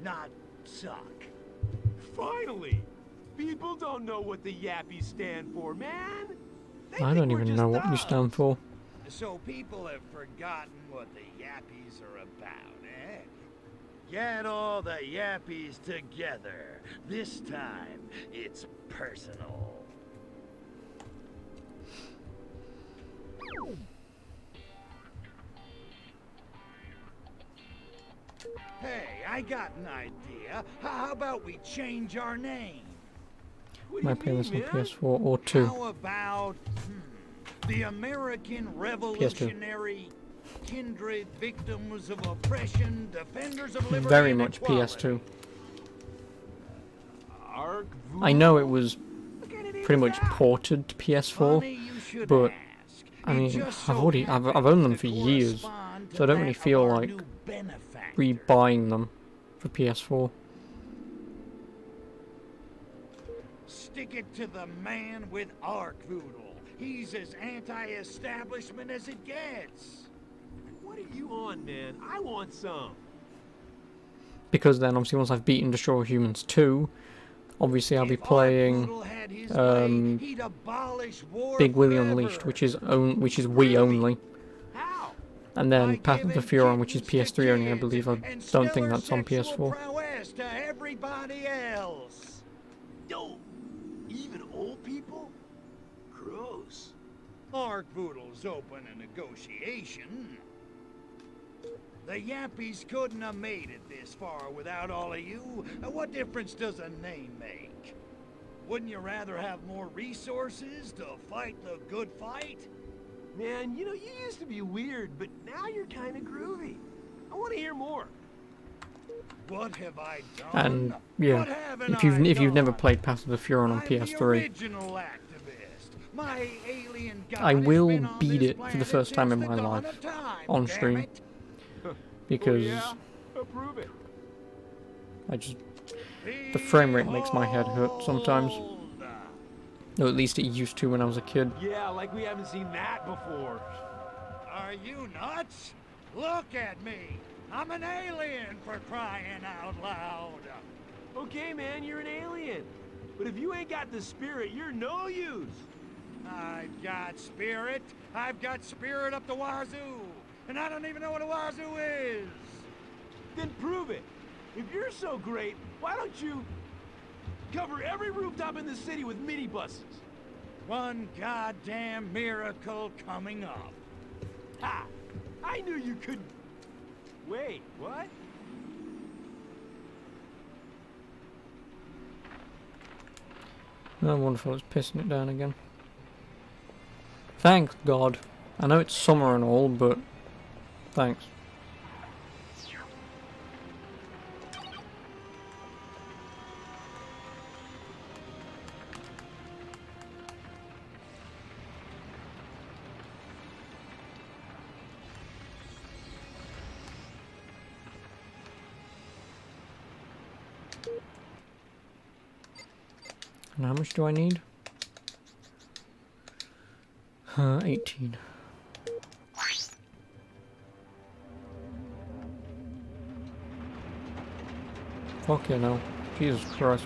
[SPEAKER 3] not suck?
[SPEAKER 10] Finally! People don't know what the Yappies stand for, man. They
[SPEAKER 1] I
[SPEAKER 10] think
[SPEAKER 1] don't
[SPEAKER 10] we're
[SPEAKER 1] even
[SPEAKER 10] just
[SPEAKER 1] know what you
[SPEAKER 10] thugs.
[SPEAKER 1] stand for.
[SPEAKER 3] So people have forgotten what the Yappies are about, eh? Get all the Yappies together. This time, it's personal. Hey, I got an idea. How about we change our name?
[SPEAKER 10] What
[SPEAKER 1] Am I
[SPEAKER 10] do you
[SPEAKER 1] playing this
[SPEAKER 10] mean,
[SPEAKER 1] on
[SPEAKER 10] man?
[SPEAKER 1] PS4 or 2?
[SPEAKER 3] How about the American Revolutionary Kindred Victims of Oppression, Defenders of Liberty
[SPEAKER 1] Very
[SPEAKER 3] and
[SPEAKER 1] much
[SPEAKER 3] Equality?
[SPEAKER 1] PS2.
[SPEAKER 10] Arkvoodle?
[SPEAKER 1] I know it was
[SPEAKER 3] What kind of name
[SPEAKER 1] pretty
[SPEAKER 3] is
[SPEAKER 1] much
[SPEAKER 3] that?
[SPEAKER 1] ported to PS4,
[SPEAKER 3] Funny you should
[SPEAKER 1] but
[SPEAKER 3] ask.
[SPEAKER 1] I
[SPEAKER 3] It
[SPEAKER 1] mean,
[SPEAKER 3] just
[SPEAKER 1] I've
[SPEAKER 3] so
[SPEAKER 1] already
[SPEAKER 3] happens
[SPEAKER 1] I've owned them
[SPEAKER 3] to
[SPEAKER 1] for years,
[SPEAKER 3] correspond to
[SPEAKER 1] so I don't really
[SPEAKER 3] that of
[SPEAKER 1] feel
[SPEAKER 3] our
[SPEAKER 1] like
[SPEAKER 3] new benefactor.
[SPEAKER 1] rebuying them for PS4.
[SPEAKER 3] Stick it to the man with Arkvoodle. He's as anti-establishment as it gets.
[SPEAKER 10] What are you on, man? I want some.
[SPEAKER 1] Because then, obviously, once I've beaten Destroy All Humans 2, obviously I'll be
[SPEAKER 3] If
[SPEAKER 1] playing
[SPEAKER 3] Arkvoodle had his way, he'd abolish war
[SPEAKER 1] Big Willie
[SPEAKER 3] forever.
[SPEAKER 1] Unleashed, which is Wii only,
[SPEAKER 3] How?
[SPEAKER 1] and then
[SPEAKER 3] By
[SPEAKER 1] Path of the
[SPEAKER 3] giving
[SPEAKER 1] Furon, which is
[SPEAKER 3] kittens to
[SPEAKER 1] PS3 only, I
[SPEAKER 3] kids
[SPEAKER 1] believe. I
[SPEAKER 3] and
[SPEAKER 1] don't think
[SPEAKER 3] stellar
[SPEAKER 1] that's on
[SPEAKER 3] sexual
[SPEAKER 1] PS4.
[SPEAKER 3] prowess to everybody else.
[SPEAKER 10] Yo, even old people? Gross.
[SPEAKER 3] Arkvoodle's open a negotiation. The Yappies couldn't have made it this far without all of you. What difference does a name make? Wouldn't you rather have more resources to fight the good fight?
[SPEAKER 10] Man, you know, you used to be weird, but now you're kind of groovy. I want to hear more.
[SPEAKER 3] What have I done?
[SPEAKER 1] And yeah,
[SPEAKER 3] What haven't
[SPEAKER 1] if you've
[SPEAKER 3] I
[SPEAKER 1] never
[SPEAKER 3] done?
[SPEAKER 1] played Path of the Furon on
[SPEAKER 3] I'm the
[SPEAKER 1] PS3,
[SPEAKER 3] original activist. My alien god
[SPEAKER 1] I
[SPEAKER 3] has
[SPEAKER 1] will
[SPEAKER 3] been on
[SPEAKER 1] beat
[SPEAKER 3] this
[SPEAKER 1] it for the
[SPEAKER 3] planet
[SPEAKER 1] first time in
[SPEAKER 3] since
[SPEAKER 1] my
[SPEAKER 3] the dawn
[SPEAKER 1] life
[SPEAKER 3] of time,
[SPEAKER 1] on
[SPEAKER 3] damn
[SPEAKER 1] stream
[SPEAKER 3] it.
[SPEAKER 1] because
[SPEAKER 10] Oh, yeah? Approve it.
[SPEAKER 1] I just the frame rate makes my head hurt sometimes. Or at least it used to when I was a kid.
[SPEAKER 10] Yeah, like we haven't seen that before.
[SPEAKER 3] Are you nuts? Look at me. I'm an alien, for crying out loud.
[SPEAKER 10] Okay, man, you're an alien. But if you ain't got the spirit, you're no use.
[SPEAKER 3] I've got spirit. I've got spirit up the wazoo. And I don't even know what a wazoo is.
[SPEAKER 10] Then prove it. If you're so great, why don't you cover every rooftop in the city with minibuses?
[SPEAKER 3] One goddamn miracle coming up.
[SPEAKER 10] Ha! I knew you could... Wait, what?
[SPEAKER 1] No wonder if I was pissing it down again. Thanks, God. I know it's summer and all, but thanks. And how much do I need? 18. Fuck yeah, no. Jesus Christ.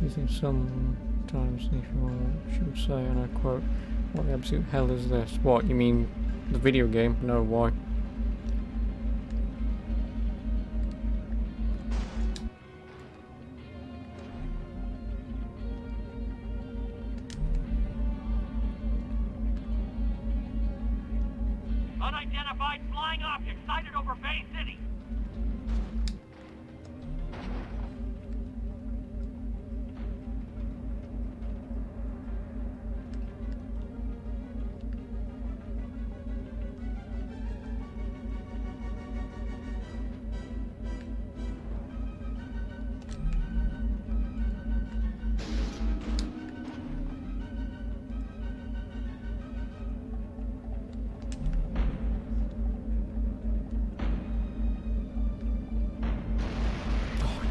[SPEAKER 1] You think sometimes if you want, should say, and I quote, "What the absolute hell is this?" What, you mean the video game? No, why?
[SPEAKER 12] Unidentified flying object sighted over Bay City.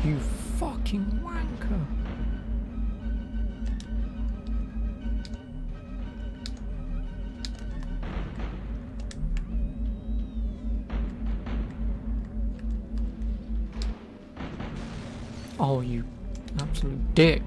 [SPEAKER 1] You fucking wanker. Oh, you absolute dick.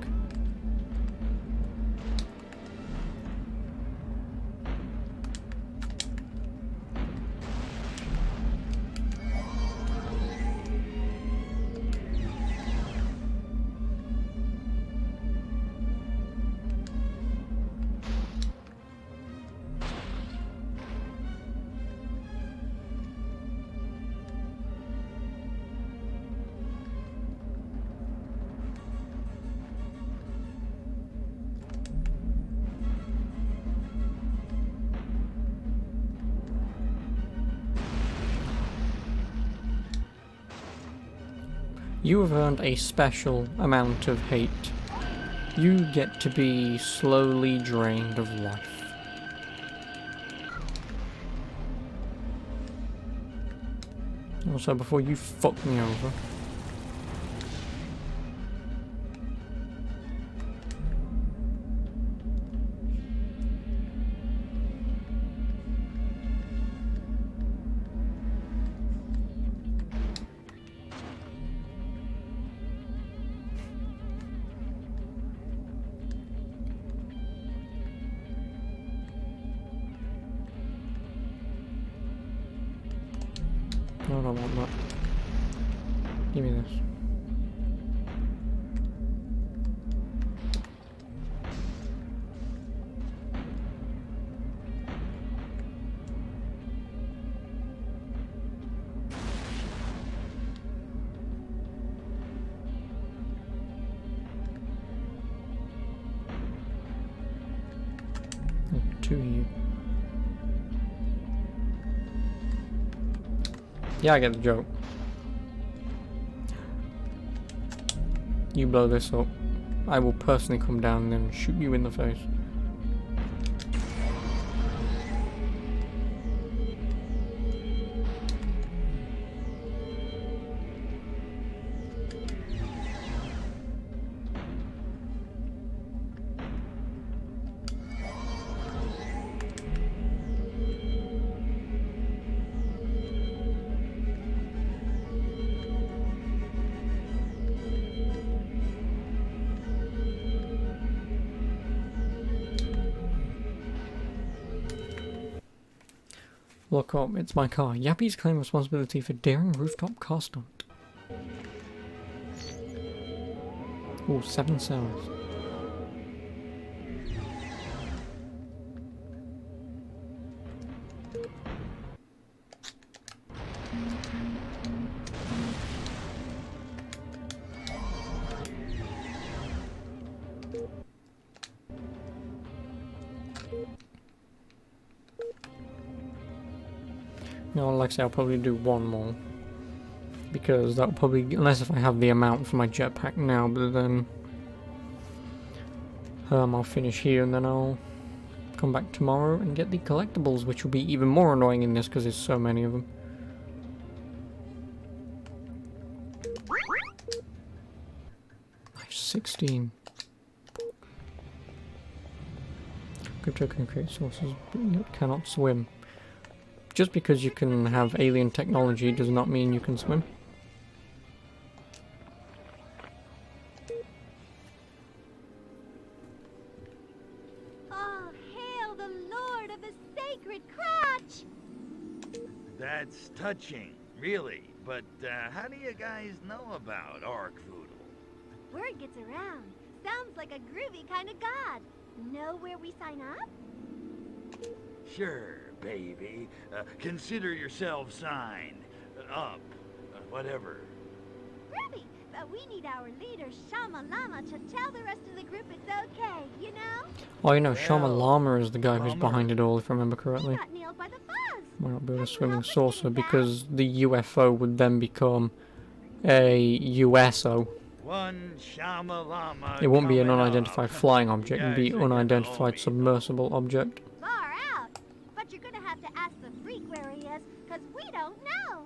[SPEAKER 1] You have earned a special amount of hate. You get to be slowly drained of life. Also, before you fuck me over. No, I don't want that. Give me this. to you. Yeah, I get the joke. You blow this up, I will personally come down and then shoot you in the face. Look up, it's my car. Yappies claim responsibility for daring rooftop car stunt. Ooh, 7 cells. No, like I say, I'll probably do one more. Because that'll probably, unless if I have the amount for my jetpack now, but then I'll finish here and then I'll come back tomorrow and get the collectibles, which will be even more annoying in this because there's so many of them. Nice, 16. Crypto can create sources, but it cannot swim. Just because you can have alien technology does not mean you can swim.
[SPEAKER 7] Oh, hail the Lord of the Sacred Crotch!
[SPEAKER 3] That's touching, really. But how do you guys know about Arkvoodle?
[SPEAKER 7] Word gets around. Sounds like a groovy kind of god. Know where we sign up?
[SPEAKER 3] Sure, baby. Consider yourself signed. Up. Whatever.
[SPEAKER 7] Groovy, but we need our leader, Shama Lama, to tell the rest of the group it's okay, you know?
[SPEAKER 1] Oh, you know, Shama Lama is the guy who's behind it all, if I remember
[SPEAKER 7] He
[SPEAKER 1] correctly.
[SPEAKER 7] got nailed by the fuzz.
[SPEAKER 1] Might not build a swimming saucer because the UFO would then become a USO.
[SPEAKER 3] One Shama Lama.
[SPEAKER 1] It won't be an
[SPEAKER 3] coming
[SPEAKER 1] unidentified
[SPEAKER 3] up.
[SPEAKER 1] flying object, it'd be
[SPEAKER 3] You guys are gonna
[SPEAKER 1] unidentified
[SPEAKER 3] owe me.
[SPEAKER 1] submersible object.
[SPEAKER 7] Far out. But you're gonna have to ask the freak where he is, because we don't know.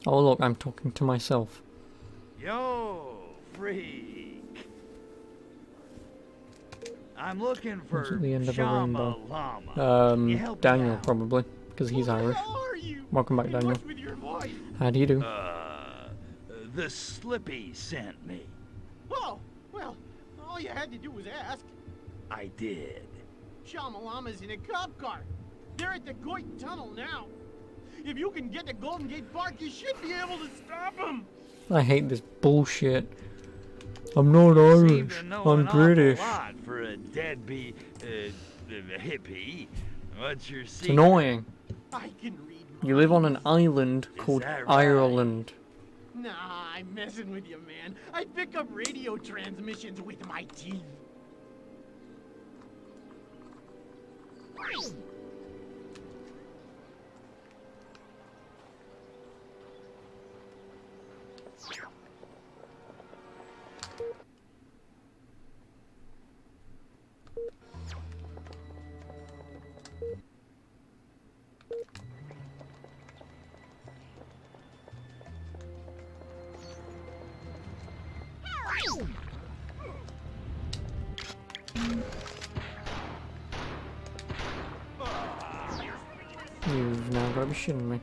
[SPEAKER 1] Oh look, I'm talking to myself.
[SPEAKER 3] Yo, freak. I'm looking for
[SPEAKER 1] Who's at the end of a
[SPEAKER 3] Shama
[SPEAKER 1] rainbow?
[SPEAKER 3] Lama. Can you help me
[SPEAKER 1] Daniel
[SPEAKER 3] out?
[SPEAKER 1] probably, because he's Irish.
[SPEAKER 8] Are you?
[SPEAKER 1] Welcome back,
[SPEAKER 8] Been
[SPEAKER 1] Daniel.
[SPEAKER 8] what's with your voice?
[SPEAKER 1] How do you do?
[SPEAKER 3] The Slippy sent me.
[SPEAKER 8] Oh, well, all you had to do was ask.
[SPEAKER 3] I did.
[SPEAKER 8] Shamalama's in a cop car. They're at the Goit Tunnel now. If you can get to Golden Gate Park, you should be able to stop them.
[SPEAKER 1] I hate this bullshit. I'm not
[SPEAKER 3] Seem
[SPEAKER 1] Irish,
[SPEAKER 3] to know
[SPEAKER 1] I'm
[SPEAKER 3] an awful
[SPEAKER 1] British.
[SPEAKER 3] lot for a deadbeat hippie. What's your
[SPEAKER 1] It's
[SPEAKER 3] secret?
[SPEAKER 1] annoying.
[SPEAKER 8] I can read.
[SPEAKER 1] You live on an island called
[SPEAKER 3] that right?
[SPEAKER 1] Ireland.
[SPEAKER 8] Nah, I'm messing with you, man. I pick up radio transmissions with my teeth.
[SPEAKER 1] You've now got to be shitting me.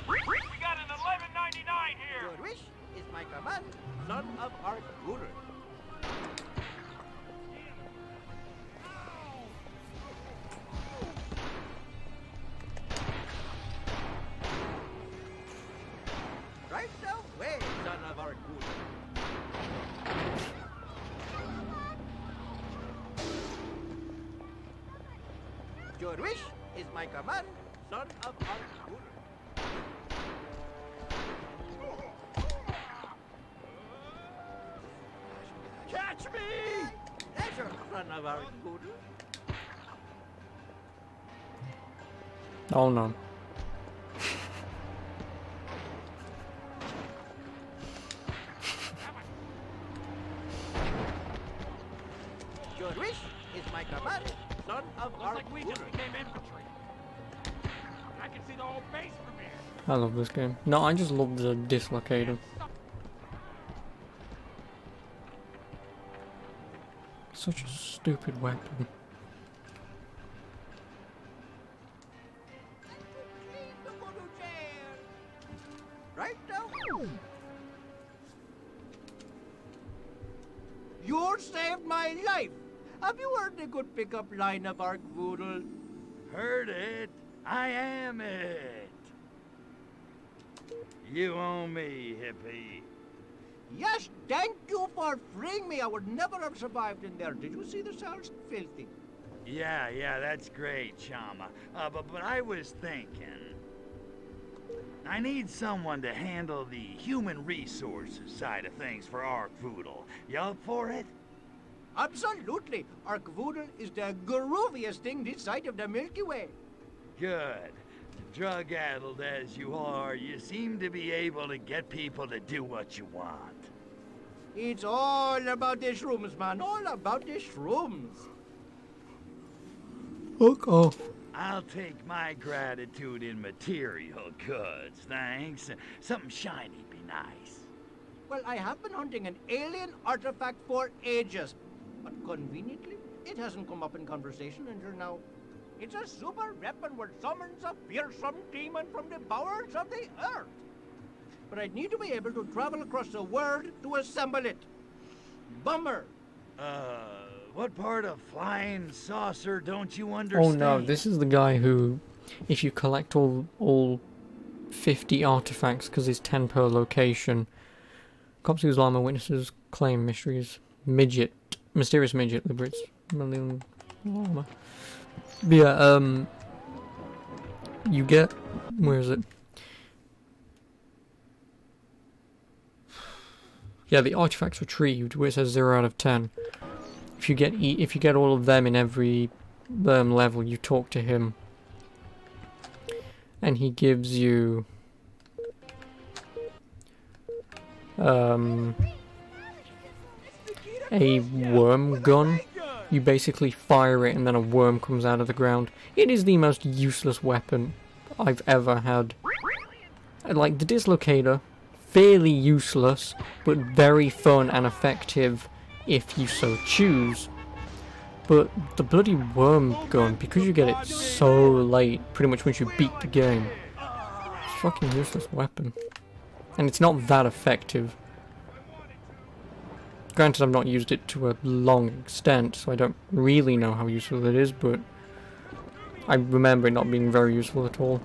[SPEAKER 3] We got an 1199 here.
[SPEAKER 11] Your wish is my command, son of Arcturus. Right away, son of Arcturus. Your wish is my command, son of Arcturus.
[SPEAKER 3] Catch me!
[SPEAKER 11] That's your son of Arcturus.
[SPEAKER 1] Oh no.
[SPEAKER 11] Your wish is my command, son of
[SPEAKER 8] Looks like we
[SPEAKER 11] Arcturus.
[SPEAKER 8] just became infantry. I can see the whole base from here.
[SPEAKER 1] I love this game. No, I just love the dislocator. Such a stupid weapon.
[SPEAKER 11] Right now. You saved my life. Have you heard the good pickup line of Arcvoodle?
[SPEAKER 3] Heard it. I am it. You owe me, hippie.
[SPEAKER 11] Yes, thank you for freeing me. I would never have survived in there. Did you see the cells? Filthy.
[SPEAKER 3] Yeah, that's great, Chama. But I was thinking... I need someone to handle the human resources side of things for Arcvoodle. You up for it?
[SPEAKER 11] Absolutely. Arcvoodle is the grooviest thing this side of the Milky Way.
[SPEAKER 3] Good. Drug-addled as you are, you seem to be able to get people to do what you want.
[SPEAKER 11] It's all about the shrooms, man. All about the shrooms.
[SPEAKER 1] Fuck off.
[SPEAKER 3] I'll take my gratitude in material goods, thanks. Something shiny be nice.
[SPEAKER 11] Well, I have been hunting an alien artifact for ages. But conveniently, it hasn't come up in conversation until now. It's a super weapon which summons a fearsome demon from the bowels of the earth. But I need to be able to travel across the world to assemble it. Bummer.
[SPEAKER 3] What part of flying saucer don't you
[SPEAKER 1] Oh
[SPEAKER 3] understand?
[SPEAKER 1] no, this is the guy who, if you collect all 50 artifacts, because it's 10 per location, cops use llama, witnesses claim mysterious midget liberates million llama. But yeah, you get, where is it? Yeah, the artifacts retrieved, where it says 0 out of 10. If you get all of them in every level, you talk to him, and he gives you a worm gun. You basically fire it and then a worm comes out of the ground. It is the most useless weapon I've ever had. Like the dislocator, fairly useless, but very fun and effective if you so choose. But the bloody worm gun, because you get it so late, pretty much once you beat the game, it's a fucking useless weapon. And it's not that effective. Granted, I've not used it to a long extent, so I don't really know how useful it is, but I remember it not being very useful at all.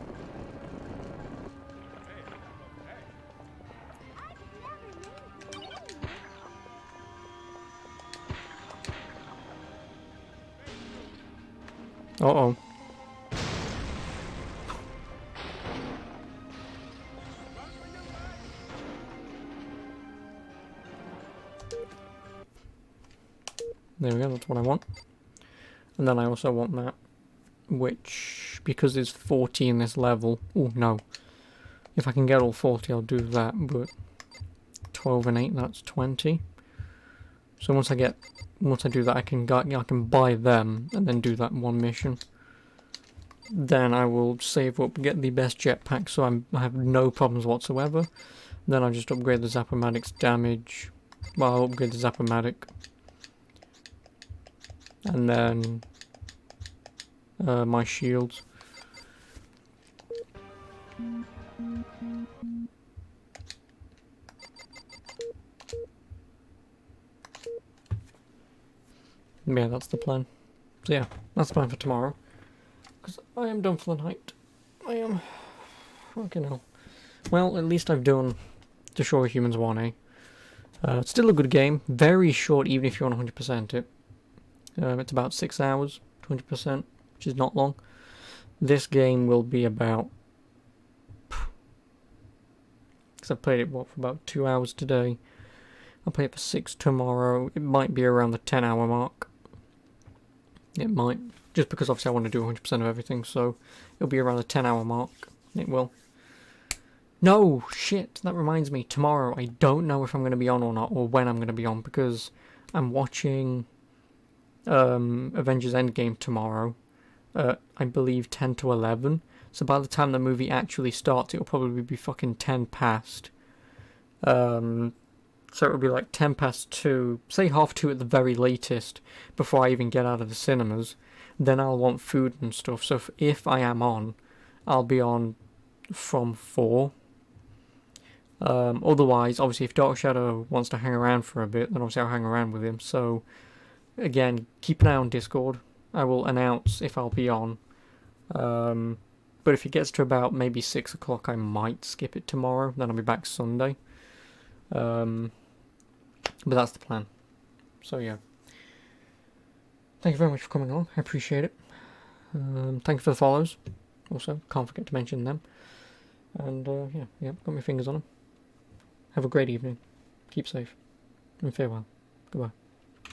[SPEAKER 1] Uh-oh. There we go, that's what I want. And then I also want that, which, because there's 40 in this level, oh no. If I can get all 40, I'll do that, but 12 and 8, that's 20. So once I do that, I can buy them, and then do that one mission. Then I will save up, get the best jetpack, so I have no problems whatsoever. Then I'll just upgrade the Zap-O-Matic's damage. Well, I'll upgrade the Zap-O-Matic. And then my shields. Yeah, that's the plan. So yeah, that's the plan for tomorrow. Because I am done for the night. I am. Fucking hell. Well, at least I've done Destroy Humans 1A. It's still a good game. Very short, even if you want 100% it. It's about 6 hours, 20%, which is not long. This game will be about... Because I played it, what, for about 2 hours today. I'll play it for 6 tomorrow. It might be around the 10-hour mark. It might. Just because obviously I want to do 100% of everything, so it'll be around the 10-hour mark. It will. No! Shit! That reminds me. Tomorrow, I don't know if I'm going to be on or not, or when I'm going to be on, because I'm watching Avengers Endgame tomorrow. I believe 10 to 11. So by the time the movie actually starts, it'll probably be fucking 10 past. So it'll be like 10 past 2, say half 2 at the very latest, before I even get out of the cinemas. Then I'll want food and stuff, so if I am on, I'll be on from 4. Otherwise, obviously, if Dark Shadow wants to hang around for a bit, then obviously I'll hang around with him. So, again, keep an eye on Discord. I will announce if I'll be on. But if it gets to about maybe 6 o'clock, I might skip it tomorrow. Then I'll be back Sunday. But that's the plan. So, yeah. Thank you very much for coming along. I appreciate it. Thank you for the follows. Also, can't forget to mention them. And, yeah, got my fingers on them. Have a great evening. Keep safe. And farewell. Goodbye.